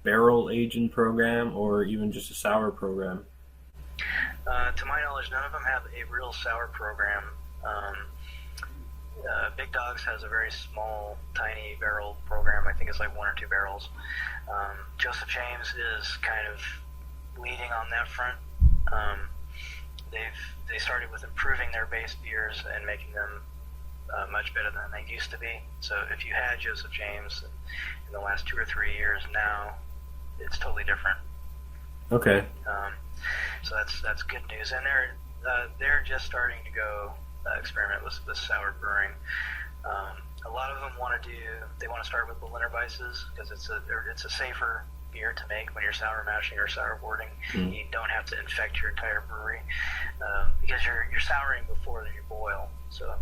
barrel aging program or even just a sour program? To my knowledge, none of them have a real sour program. Big Dogs has a very small, tiny barrel program. I think it's like 1 or 2 barrels. Joseph James is kind of leading on that front. They started with improving their base beers and making them much better than they used to be. So if you had Joseph James in the last 2 or 3 years, now it's totally different. Okay. So that's good news, and they're just starting to go experiment with sour brewing. A lot of them want to start with Berliner Weisses because it's a safer beer to make when you're sour mashing or sour boarding. Mm. You don't have to infect your entire brewery because you're souring before you boil. So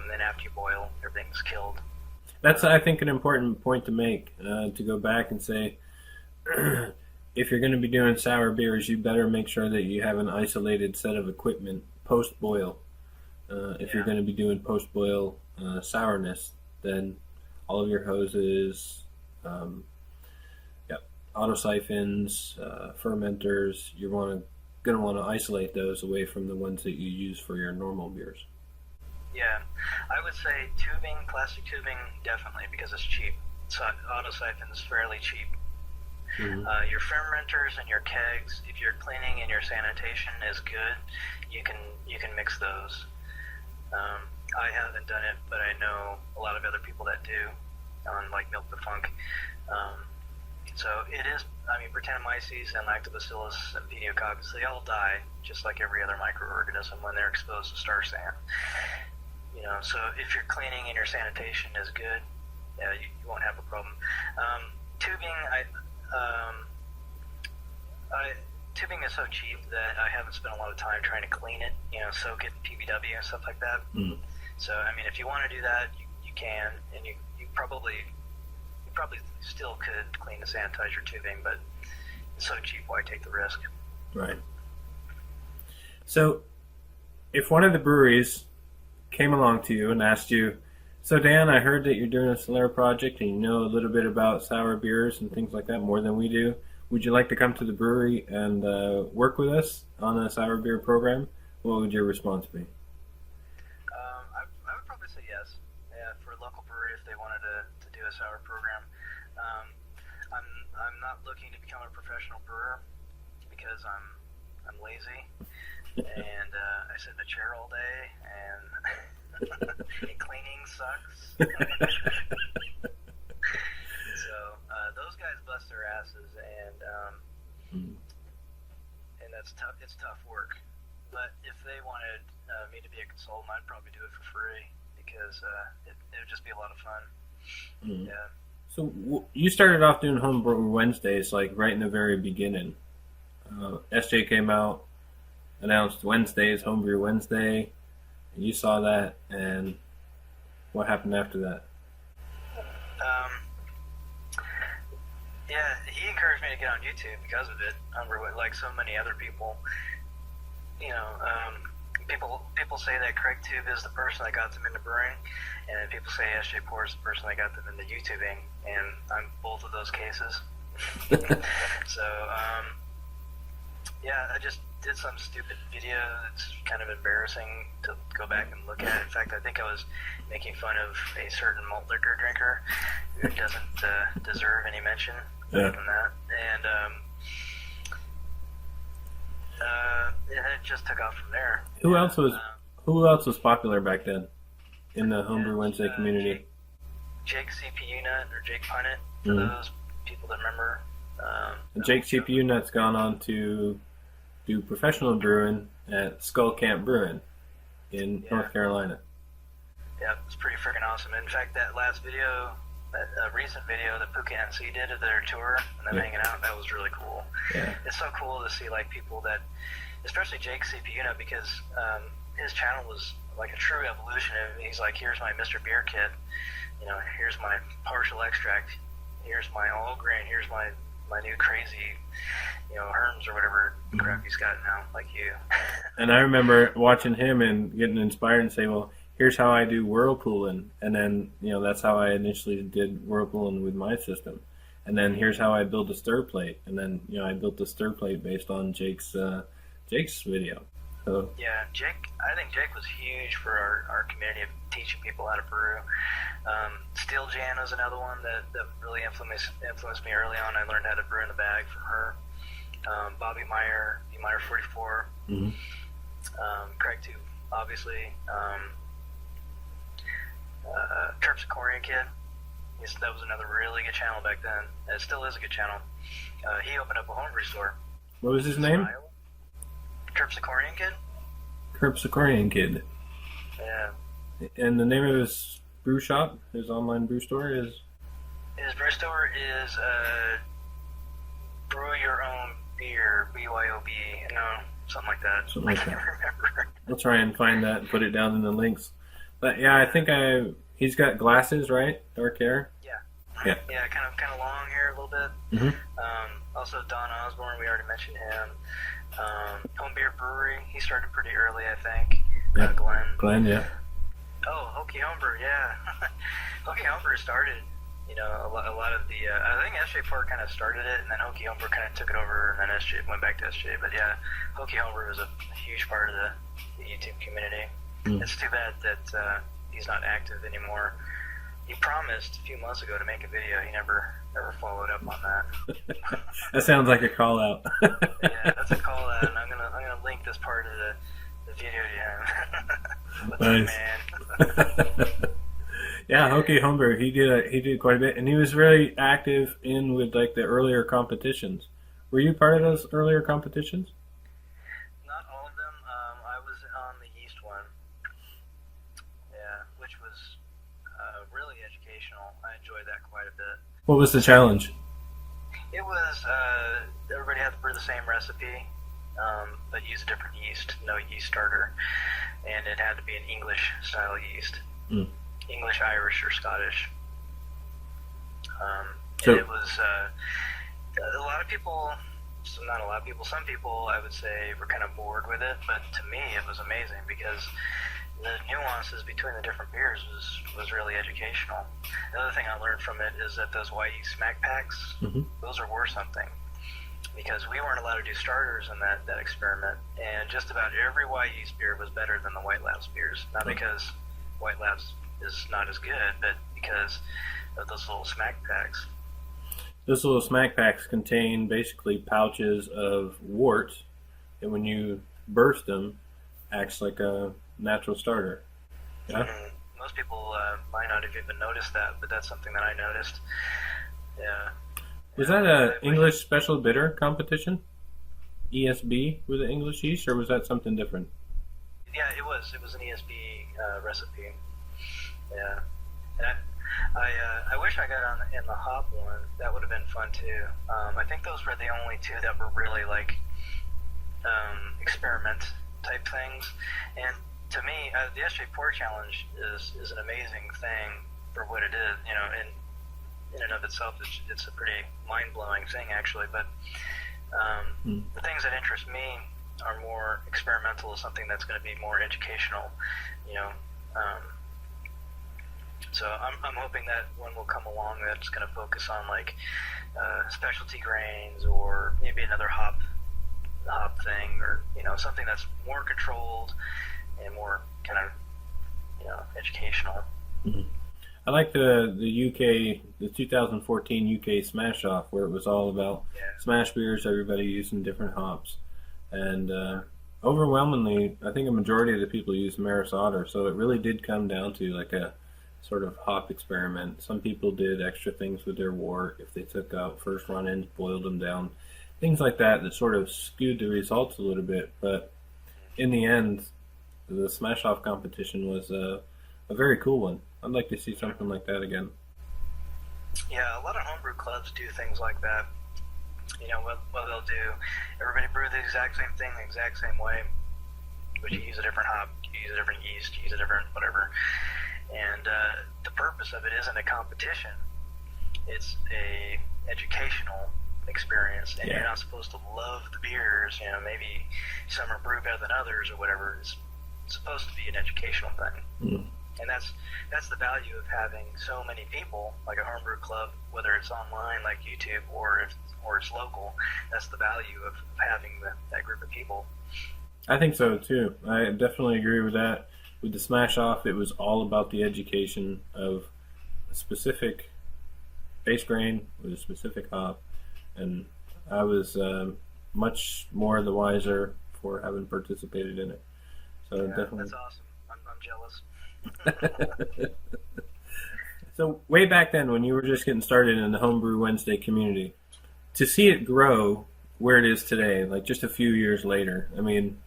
then after you boil, everything's killed. That's, I think, an important point to make, to go back and say, if you're going to be doing sour beers, you better make sure that you have an isolated set of equipment post-boil. If you're going to be doing post-boil sourness, then all of your hoses, auto siphons, fermenters, you're going to want to isolate those away from the ones that you use for your normal beers. Yeah, I would say tubing, plastic tubing, definitely, because it's cheap. So auto siphon is fairly cheap. Mm-hmm. Your fermenters and your kegs, if your cleaning and your sanitation is good, you can mix those. I haven't done it, but I know a lot of other people that do, on like Milk the Funk. So it is, Brettanomyces and Lactobacillus and Pediococcus, they all die just like every other microorganism when they're exposed to star sand. So if your cleaning and your sanitation is good, you won't have a problem. Tubing, tubing is so cheap that I haven't spent a lot of time trying to clean it, soak it in PBW and stuff like that. Mm. So, if you want to do that, you can, and you probably still could clean and sanitize your tubing, but it's so cheap, why take the risk? Right. So, if one of the breweries came along to you and asked you, so Dan, I heard that you're doing a Solera project and you know a little bit about sour beers and things like that more than we do. Would you like to come to the brewery and work with us on a sour beer program? What would your response be? I would probably say yes. Yeah, for a local brewery if they wanted to do a sour program. I'm not looking to become a professional brewer because I'm lazy and I sit in a chair all day and and cleaning sucks. So those guys bust their asses, and that's tough. It's tough work. But if they wanted me to be a consultant, I'd probably do it for free because it would just be a lot of fun. Mm. Yeah. So you started off doing Homebrew Wednesdays, like right in the very beginning. SJ came out, announced Wednesdays, Homebrew Wednesday, and you saw that, and what happened after that? Yeah, he encouraged me to get on YouTube because of it. Like so many other people, people say that Craig Tube is the person that got them into brewing, and then people say SJ Pour is the person that got them into YouTubing, and I'm both of those cases. So, I just did some stupid video that's kind of embarrassing to go back and look at. In fact, I think I was making fun of a certain malt liquor drinker who doesn't deserve any mention other than that. And it just took off from there. Who else was popular back then in the Homebrew Wednesday community? Jake CPU Nut or Jake Punnett, for those people that remember. Jake CPU Nut's gone on to do professional brewing at Skull Camp Brewing in North Carolina. Yeah, it's pretty freaking awesome. In fact, that last video, that recent video that Puka NC did of their tour and them hanging out, that was really cool. Yeah. It's so cool to see like people that, especially Jake CPU Nut, because his channel was like a true evolution. He's like, here's my Mr. Beer kit, here's my partial extract, here's my all grain, here's my new crazy, Herms or whatever crap he's got now, like you. And I remember watching him and getting inspired and say, well, here's how I do whirlpooling. And then, that's how I initially did whirlpooling with my system. And then here's how I built a stir plate. And then, I built the stir plate based on Jake's video. So, Yeah, I think Jake was huge for our community of teaching people how to brew. Steel Jan was another one that really influenced me early on. I learned how to brew in the bag from her. Bobby Meyer, B Meyer 44. mm-hmm. Craig too, obviously. Terpsichorean Kid. That was another really good channel back then. It still is a good channel. He opened up a homebrew store. What was his name? Terpsichorean Kid. Terpsichorean Kid. Yeah. And the name of his brew shop, his online brew store is? His brew store is Brew Your Own Beer, BYOB. No, something like that. Something like I can't that. remember. I'll try and find that and put it down in the links. But yeah, I think he's got glasses, right? Dark hair. Yeah, kind of long hair a little bit. Mm-hmm. Also, Don Osborne, we already mentioned him. Home Beer Brewery, he started pretty early, I think. Yeah. Glenn. Yeah. Oh, Hokey Homebrew, yeah. Hokey Homebrew started, a lot of the, I think SJ Park kind of started it, and then Hokey Homebrew kind of took it over, and then SJ went back to SJ. But yeah, Hokey Homebrew was a huge part of the YouTube community. Mm. It's too bad that he's not active anymore. He promised a few months ago to make a video. He never followed up on that. That sounds like a call out. Yeah, that's a call out, and I'm gonna link this part of the video to him. What's nice. up, man? Yeah, Hokey Homebrew. He did quite a bit, and he was very active with like the earlier competitions. Were you part of those earlier competitions? Not all of them. I was on the yeast one. Yeah, which was really educational. I enjoyed that quite a bit. What was the challenge? It was everybody had to brew the same recipe, but use a different yeast, no yeast starter, and it had to be an English style yeast, English, Irish, or Scottish. And it was a lot of people. Not a lot of people. Some people, I would say, were kind of bored with it, but to me, it was amazing because the nuances between the different beers was really educational. The other thing I learned from it is that those white yeast smack packs, those are worth something, because we weren't allowed to do starters in that experiment, and just about every white yeast beer was better than the White Labs beers. Not because White Labs is not as good, but because of those little smack packs. Those little smack packs contain basically pouches of wort, and when you burst them, acts like a natural starter. Yeah. Most people might not have even noticed that, but that's something that I noticed. Yeah. Was that a English special bitter competition? ESB with the English yeast, or was that something different? Yeah, it was. It was an ESB recipe. Yeah. And I wish I got on in the hop one. That would have been fun too. I think those were the only two that were really like experiment type things. And to me, the SJ Pour Challenge is an amazing thing for what it is. In and of itself, it's a pretty mind-blowing thing actually. But the things that interest me are more experimental, something that's going to be more educational. So I'm hoping that one will come along that's going to focus on like specialty grains, or maybe another hop thing, or something that's more controlled and more kind of educational. Mm-hmm. I like the UK, the 2014 UK Smash Off, where it was all about smash beers, everybody using different hops, and overwhelmingly, I think a majority of the people used Maris Otter. So it really did come down to like a sort of hop experiment. Some people did extra things with their wort if they took out first run-ins, boiled them down, things like that sort of skewed the results a little bit. But in the end, the Smash Off competition was a very cool one. I'd like to see something like that again. Yeah, a lot of homebrew clubs do things like that. What they'll do, everybody brew the exact same thing the exact same way, but you use a different hop, you use a different yeast, you use a different whatever. And the purpose of it isn't a competition. It's a educational experience, and you're not supposed to love the beers. Maybe some are brewed better than others or whatever. It's supposed to be an educational thing. And that's the value of having so many people, like a homebrew club, whether it's online like YouTube or it's local. That's the value of having that group of people. I think so too. I definitely agree with that. With the Smash Off, it was all about the education of a specific base grain with a specific hop, and I was much more the wiser for having participated in it. So Yeah, definitely. that's awesome. I'm jealous. So way back then, when you were just getting started in the Homebrew Wednesday community, to see it grow where it is today, like just a few years later, I mean,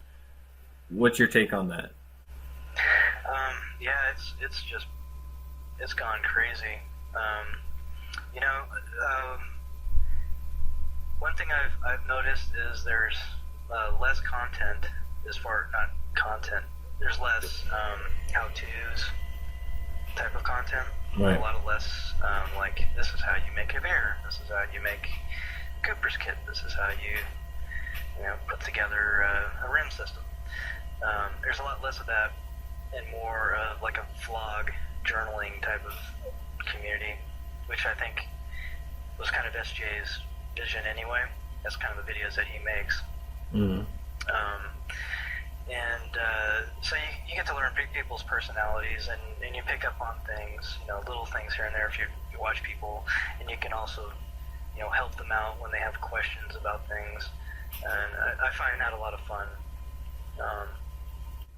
what's your take on that? Yeah, it's just it's gone crazy. Um, you know, um, one thing I've noticed is there's less content as far not content. There's less how tos type of content. A Right. lot of less like this is how you make a beer. This is how you make Cooper's kit. This is how you know put together a rim system. There's a lot less of that and more like a vlog journaling type of community, which I think was kind of SJ's vision anyway. That's kind of the videos that he makes. Mm-hmm. Um, so you get to learn people's personalities and you pick up on things, you know, little things here and there if you watch people, and you can also, you know, help them out when they have questions about things. And I find that a lot of fun. Um,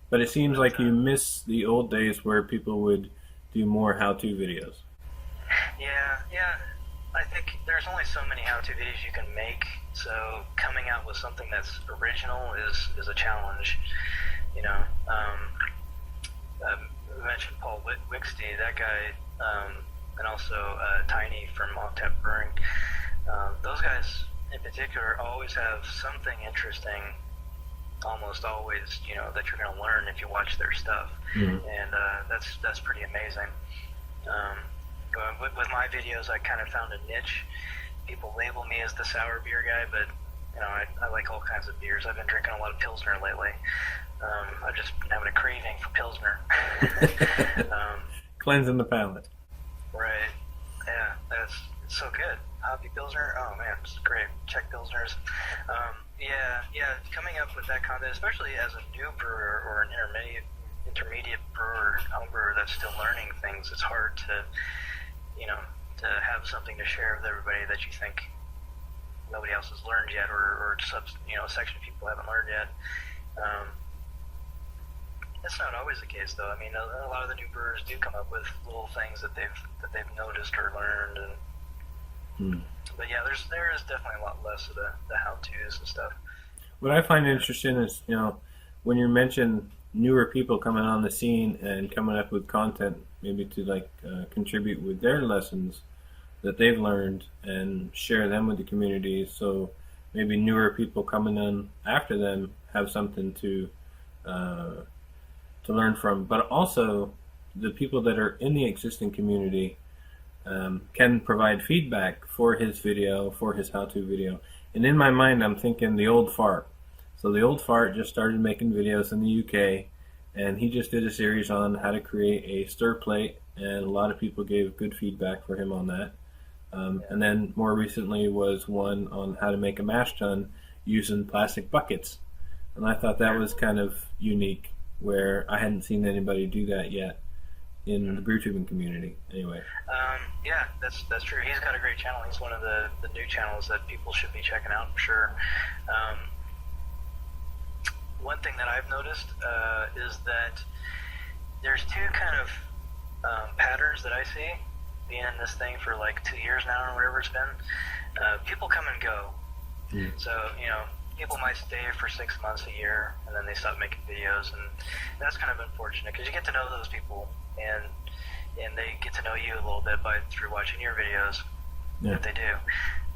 But it seems like you miss the old days where people would do more how-to videos. yeah, I think there's only so many how-to videos you can make, so coming out with something that's original is a challenge, you know. I mentioned Paul Wixty, that guy, and also Tiny from Octep Brewing. Those guys in particular always have something interesting, almost always, you know, that you're going to learn if you watch their stuff, and that's pretty amazing. With my videos, I kind of found a niche. People label me as the sour beer guy, but you know, I like all kinds of beers. I've been drinking a lot of Pilsner lately. I've just been having a craving for Pilsner. Cleansing the palate. Right. Yeah, it's so good. Hoppy Pilsner. Oh man, it's great. Czech Pilsners. Yeah. Coming up with that content, especially as a new brewer or an intermediate brewer, home brewer that's still learning things, it's hard to, you know, to have something to share with everybody that you think nobody else has learned yet, or you know, a section of people haven't learned yet. That's not always the case, though. I mean, a lot of the new brewers do come up with little things that they've noticed or learned, and but yeah, there is definitely a lot less of the how-tos and stuff. What I find interesting is, you know, when you mention newer people coming on the scene and coming up with content, maybe to like contribute with their lessons that they've learned and share them with the community. So maybe newer people coming in after them have something to learn from. But also, the people that are in the existing community can provide feedback for his video, for his how-to video. And in my mind, I'm thinking the old fart. So the old fart just started making videos in the UK, and he just did a series on how to create a stir plate, and a lot of people gave good feedback for him on that. And then more recently was one on how to make a mash tun using plastic buckets. And I thought that was kind of unique, where I hadn't seen anybody do that yet in the brew tubing community. Anyway. Yeah, that's true. He's got a great channel. He's one of the new channels that people should be checking out for sure. One thing that I've noticed is that there's two kind of patterns that I see being in this thing for like 2 years now or whatever it's been. People come and go. So, you know, people might stay for 6 months, a year, and then they stop making videos, and that's kind of unfortunate because you get to know those people, and they get to know you a little bit through watching your videos that they do,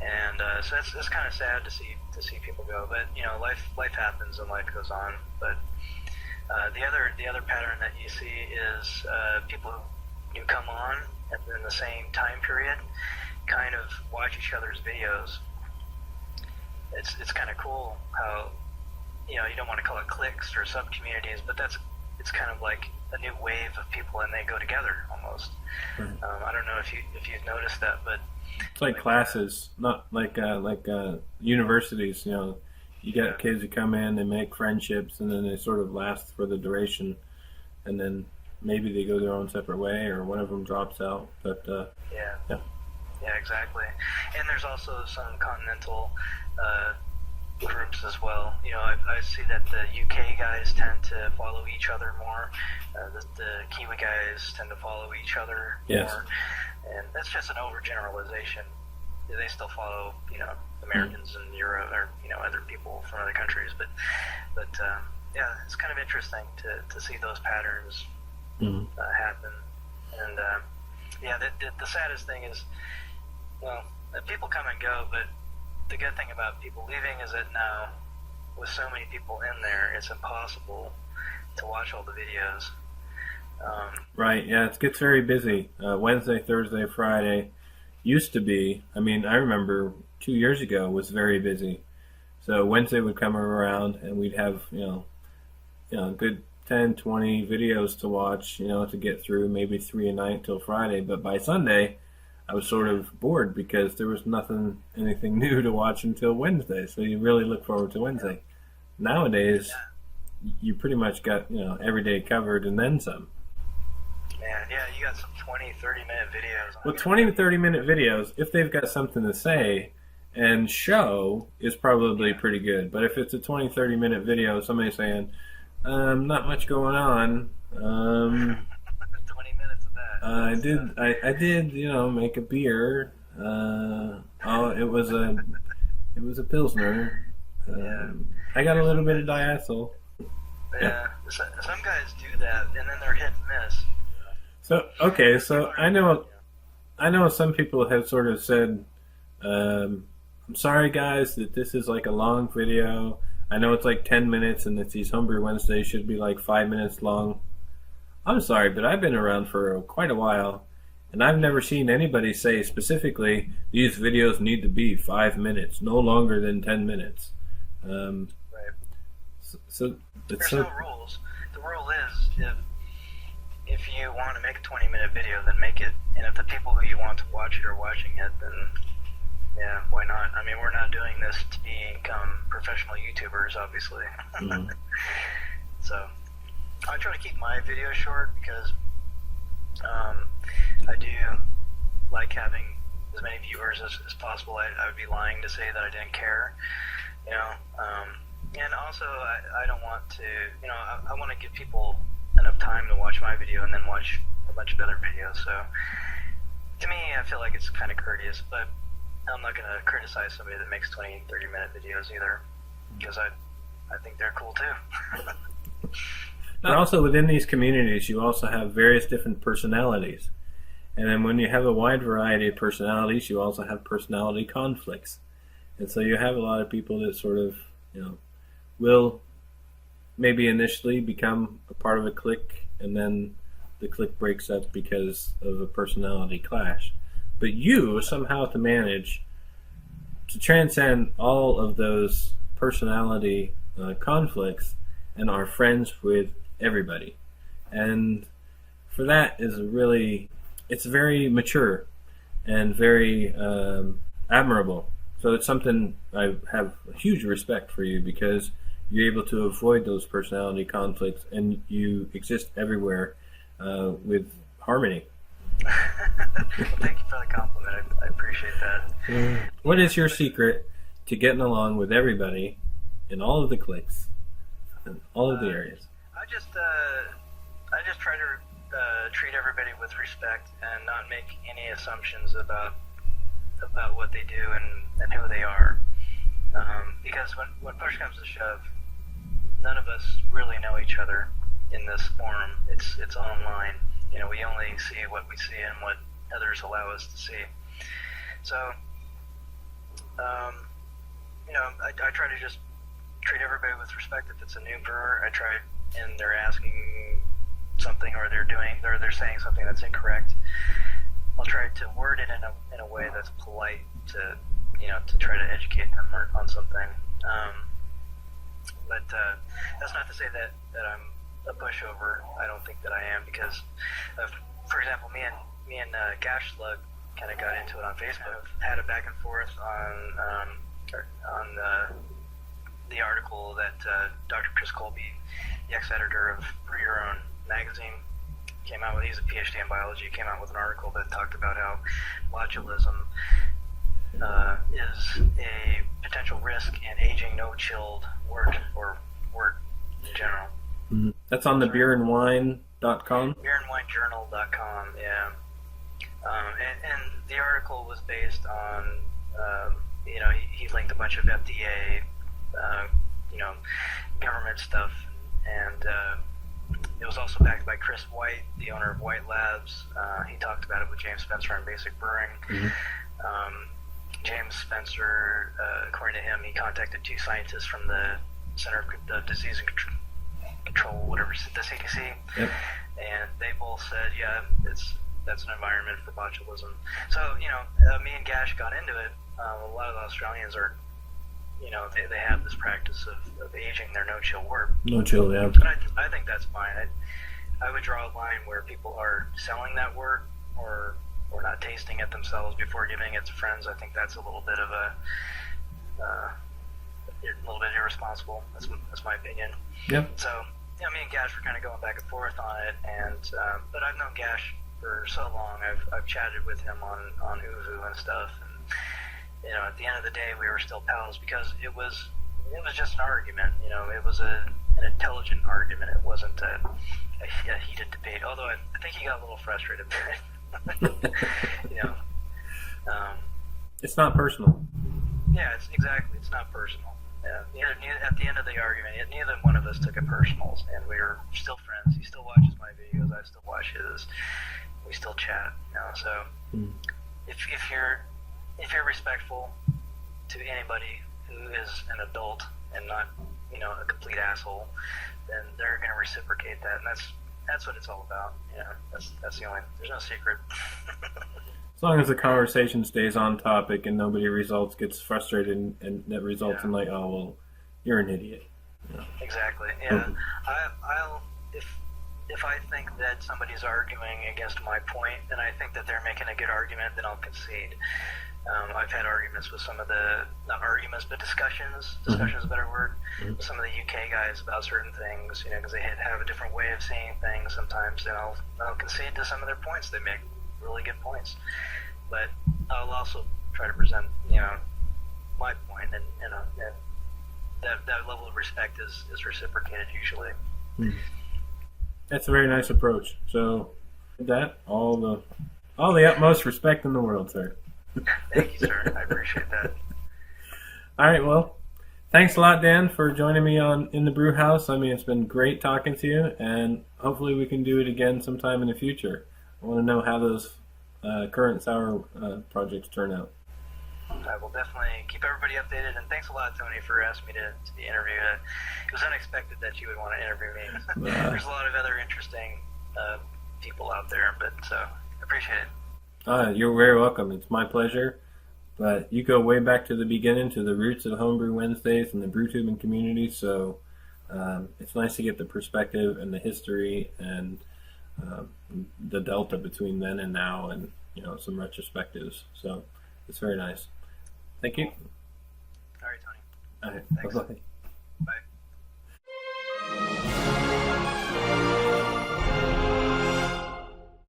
and so it's kind of sad to see people go, but you know, life happens and life goes on. But the other pattern that you see is people who come on in the same time period kind of watch each other's videos. It's kind of cool how, you know, you don't want to call it cliques or sub communities, but it's kind of like a new wave of people, and they go together almost. I don't know if you've noticed that, but it's like classes, not like universities. You know, You got kids who come in, they make friendships, and then they sort of last for the duration, and then maybe they go their own separate way, or one of them drops out. But Yeah. yeah. Yeah, exactly. And there's also some continental groups as well. You know, I see that the UK guys tend to follow each other more. The Kiwi guys tend to follow each other Yes. more. And that's just an overgeneralization. They still follow, you know, Americans and Europe, or, you know, other people from other countries. But yeah, it's kind of interesting to see those patterns happen. And yeah, the saddest thing is, well, people come and go, but the good thing about people leaving is that now, with so many people in there, it's impossible to watch all the videos. Right, yeah, it gets very busy. Wednesday, Thursday, Friday used to be, I mean, I remember 2 years ago was very busy. So Wednesday would come around and we'd have, you know, a good 10, 20 videos to watch, you know, to get through, maybe 3 a night till Friday. But by Sunday, I was sort of bored because there was anything new to watch until Wednesday. So you really look forward to Wednesday. Nowadays, you pretty much got, you know, every day covered and then some. Man, yeah, you got some 20, 30-minute videos. Well, 20 to 30-minute videos, if they've got something to say and show, is probably pretty good. But if it's a 20, 30-minute video, somebody saying, not much going on. 20 minutes of that. I did, you know, make a beer. It was a Pilsner. I got a little bit of diethyl. Yeah, some guys do that, and then they're hit and miss. So okay, so I know some people have sort of said, I'm sorry guys that this is like a long video. I know it's like 10 minutes and that these Homebrew Wednesdays should be like 5 minutes long. I'm sorry, but I've been around for quite a while and I've never seen anybody say specifically these videos need to be 5 minutes, no longer than 10 minutes. Right. So there's no rules. The rule is if you want to make a 20-minute video, then make it. And if the people who you want to watch it are watching it, then yeah, why not? I mean, we're not doing this to become professional YouTubers, obviously. So I try to keep my videos short because I do like having as many viewers as possible. I would be lying to say that I didn't care, you know. And also, I don't want to, you know, I want to give people enough time to watch my video and then watch a bunch of other videos. So to me, I feel like it's kind of courteous, but I'm not going to criticize somebody that makes 20, 30-minute videos either, because I think they're cool too. But also within these communities, you also have various different personalities. And then when you have a wide variety of personalities, you also have personality conflicts. And so you have a lot of people that sort of, you know, will maybe initially become a part of a clique, and then the clique breaks up because of a personality clash. But you somehow to manage to transcend all of those personality conflicts and are friends with everybody. And for that is really, it's very mature and very admirable. So it's something I have a huge respect for you, because you're able to avoid those personality conflicts and you exist everywhere with harmony. Well, thank you for the compliment. I appreciate that. What is your secret to getting along with everybody in all of the cliques and all of the areas? I just try to treat everybody with respect and not make any assumptions about what they do and who they are. Because when push comes to shove, none of us really know each other in this forum. It's online. You know, we only see what we see and what others allow us to see. So, you know, I try to just treat everybody with respect. If it's a new brewer, I try, and they're asking something, or they're saying something that's incorrect, I'll try to word it in a way that's polite to try to educate them on something. But that's not to say that I'm a pushover. I don't think that I am, because, for example, me and Gash Slug kind of got into it on Facebook. Had a back and forth on the article that Dr. Chris Colby, the ex-editor of Brew Your Own magazine, came out with. He's a PhD in biology. Came out with an article that talked about how botulism is a potential risk in aging no-chilled wort or wort in general. Mm-hmm. That's on the beerandwine.com? Beerandwinejournal.com, yeah. And the article was based on, he linked a bunch of FDA, government stuff, and it was also backed by Chris White, the owner of White Labs. He talked about it with James Spencer on Basic Brewing. Mm-hmm. James Spencer, according to him, he contacted two scientists from the Center of Disease and Control, whatever, the CDC, yep. And they both said, yeah, that's an environment for botulism. So, me and Gash got into it. A lot of the Australians are, they have this practice of aging their no-chill wort. No-chill, yeah. But I think that's fine. I would draw a line where people are selling that wort or not tasting it themselves before giving it to friends. I think that's a little bit of a little bit irresponsible. That's my opinion. Yep. So, me and Gash were kind of going back and forth on it, and but I've known Gash for so long. I've chatted with him on Uvu and stuff, and at the end of the day, we were still pals because it was just an argument. It was an intelligent argument. It wasn't a heated debate. Although I think he got a little frustrated with it. It's not personal. Yeah, it's not personal. Yeah, at the end of the argument, neither one of us took it personal, and we were still friends. He still watches my videos, I still watch his. We still chat. So if you're respectful to anybody who is an adult and not a complete asshole, then they're going to reciprocate that, and that's what it's all about. That's the only. There's no secret. As long as the conversation stays on topic and nobody gets frustrated and that results in like, oh well, you're an idiot. Exactly. Yeah. I'll if I think that somebody's arguing against my point and I think that they're making a good argument, then I'll concede. I've had arguments with some of not arguments, but discussions. Discussion is a better word. Mm-hmm. With some of the UK guys about certain things, because they have a different way of seeing things sometimes, and I'll concede to some of their points. They make really good points, but I'll also try to present, my point, and that level of respect is reciprocated usually. Mm. That's a very nice approach. So, with that, all the utmost respect in the world, sir. Thank you, sir. I appreciate that. All right, well, thanks a lot, Dan, for joining me in the Brewhouse. I mean, it's been great talking to you, and hopefully we can do it again sometime in the future. I want to know how those current sour projects turn out. I will definitely keep everybody updated, and thanks a lot, Tony, for asking me to be interviewed. It was unexpected that you would want to interview me. There's a lot of other interesting people out there, but I appreciate it. You're very welcome. It's my pleasure. But you go way back to the beginning, to the roots of Homebrew Wednesdays and the brewtubing community, so it's nice to get the perspective and the history and the delta between then and now, and some retrospectives. So it's very nice. Thank you. All right, Tony. All right. Thanks. Bye-bye.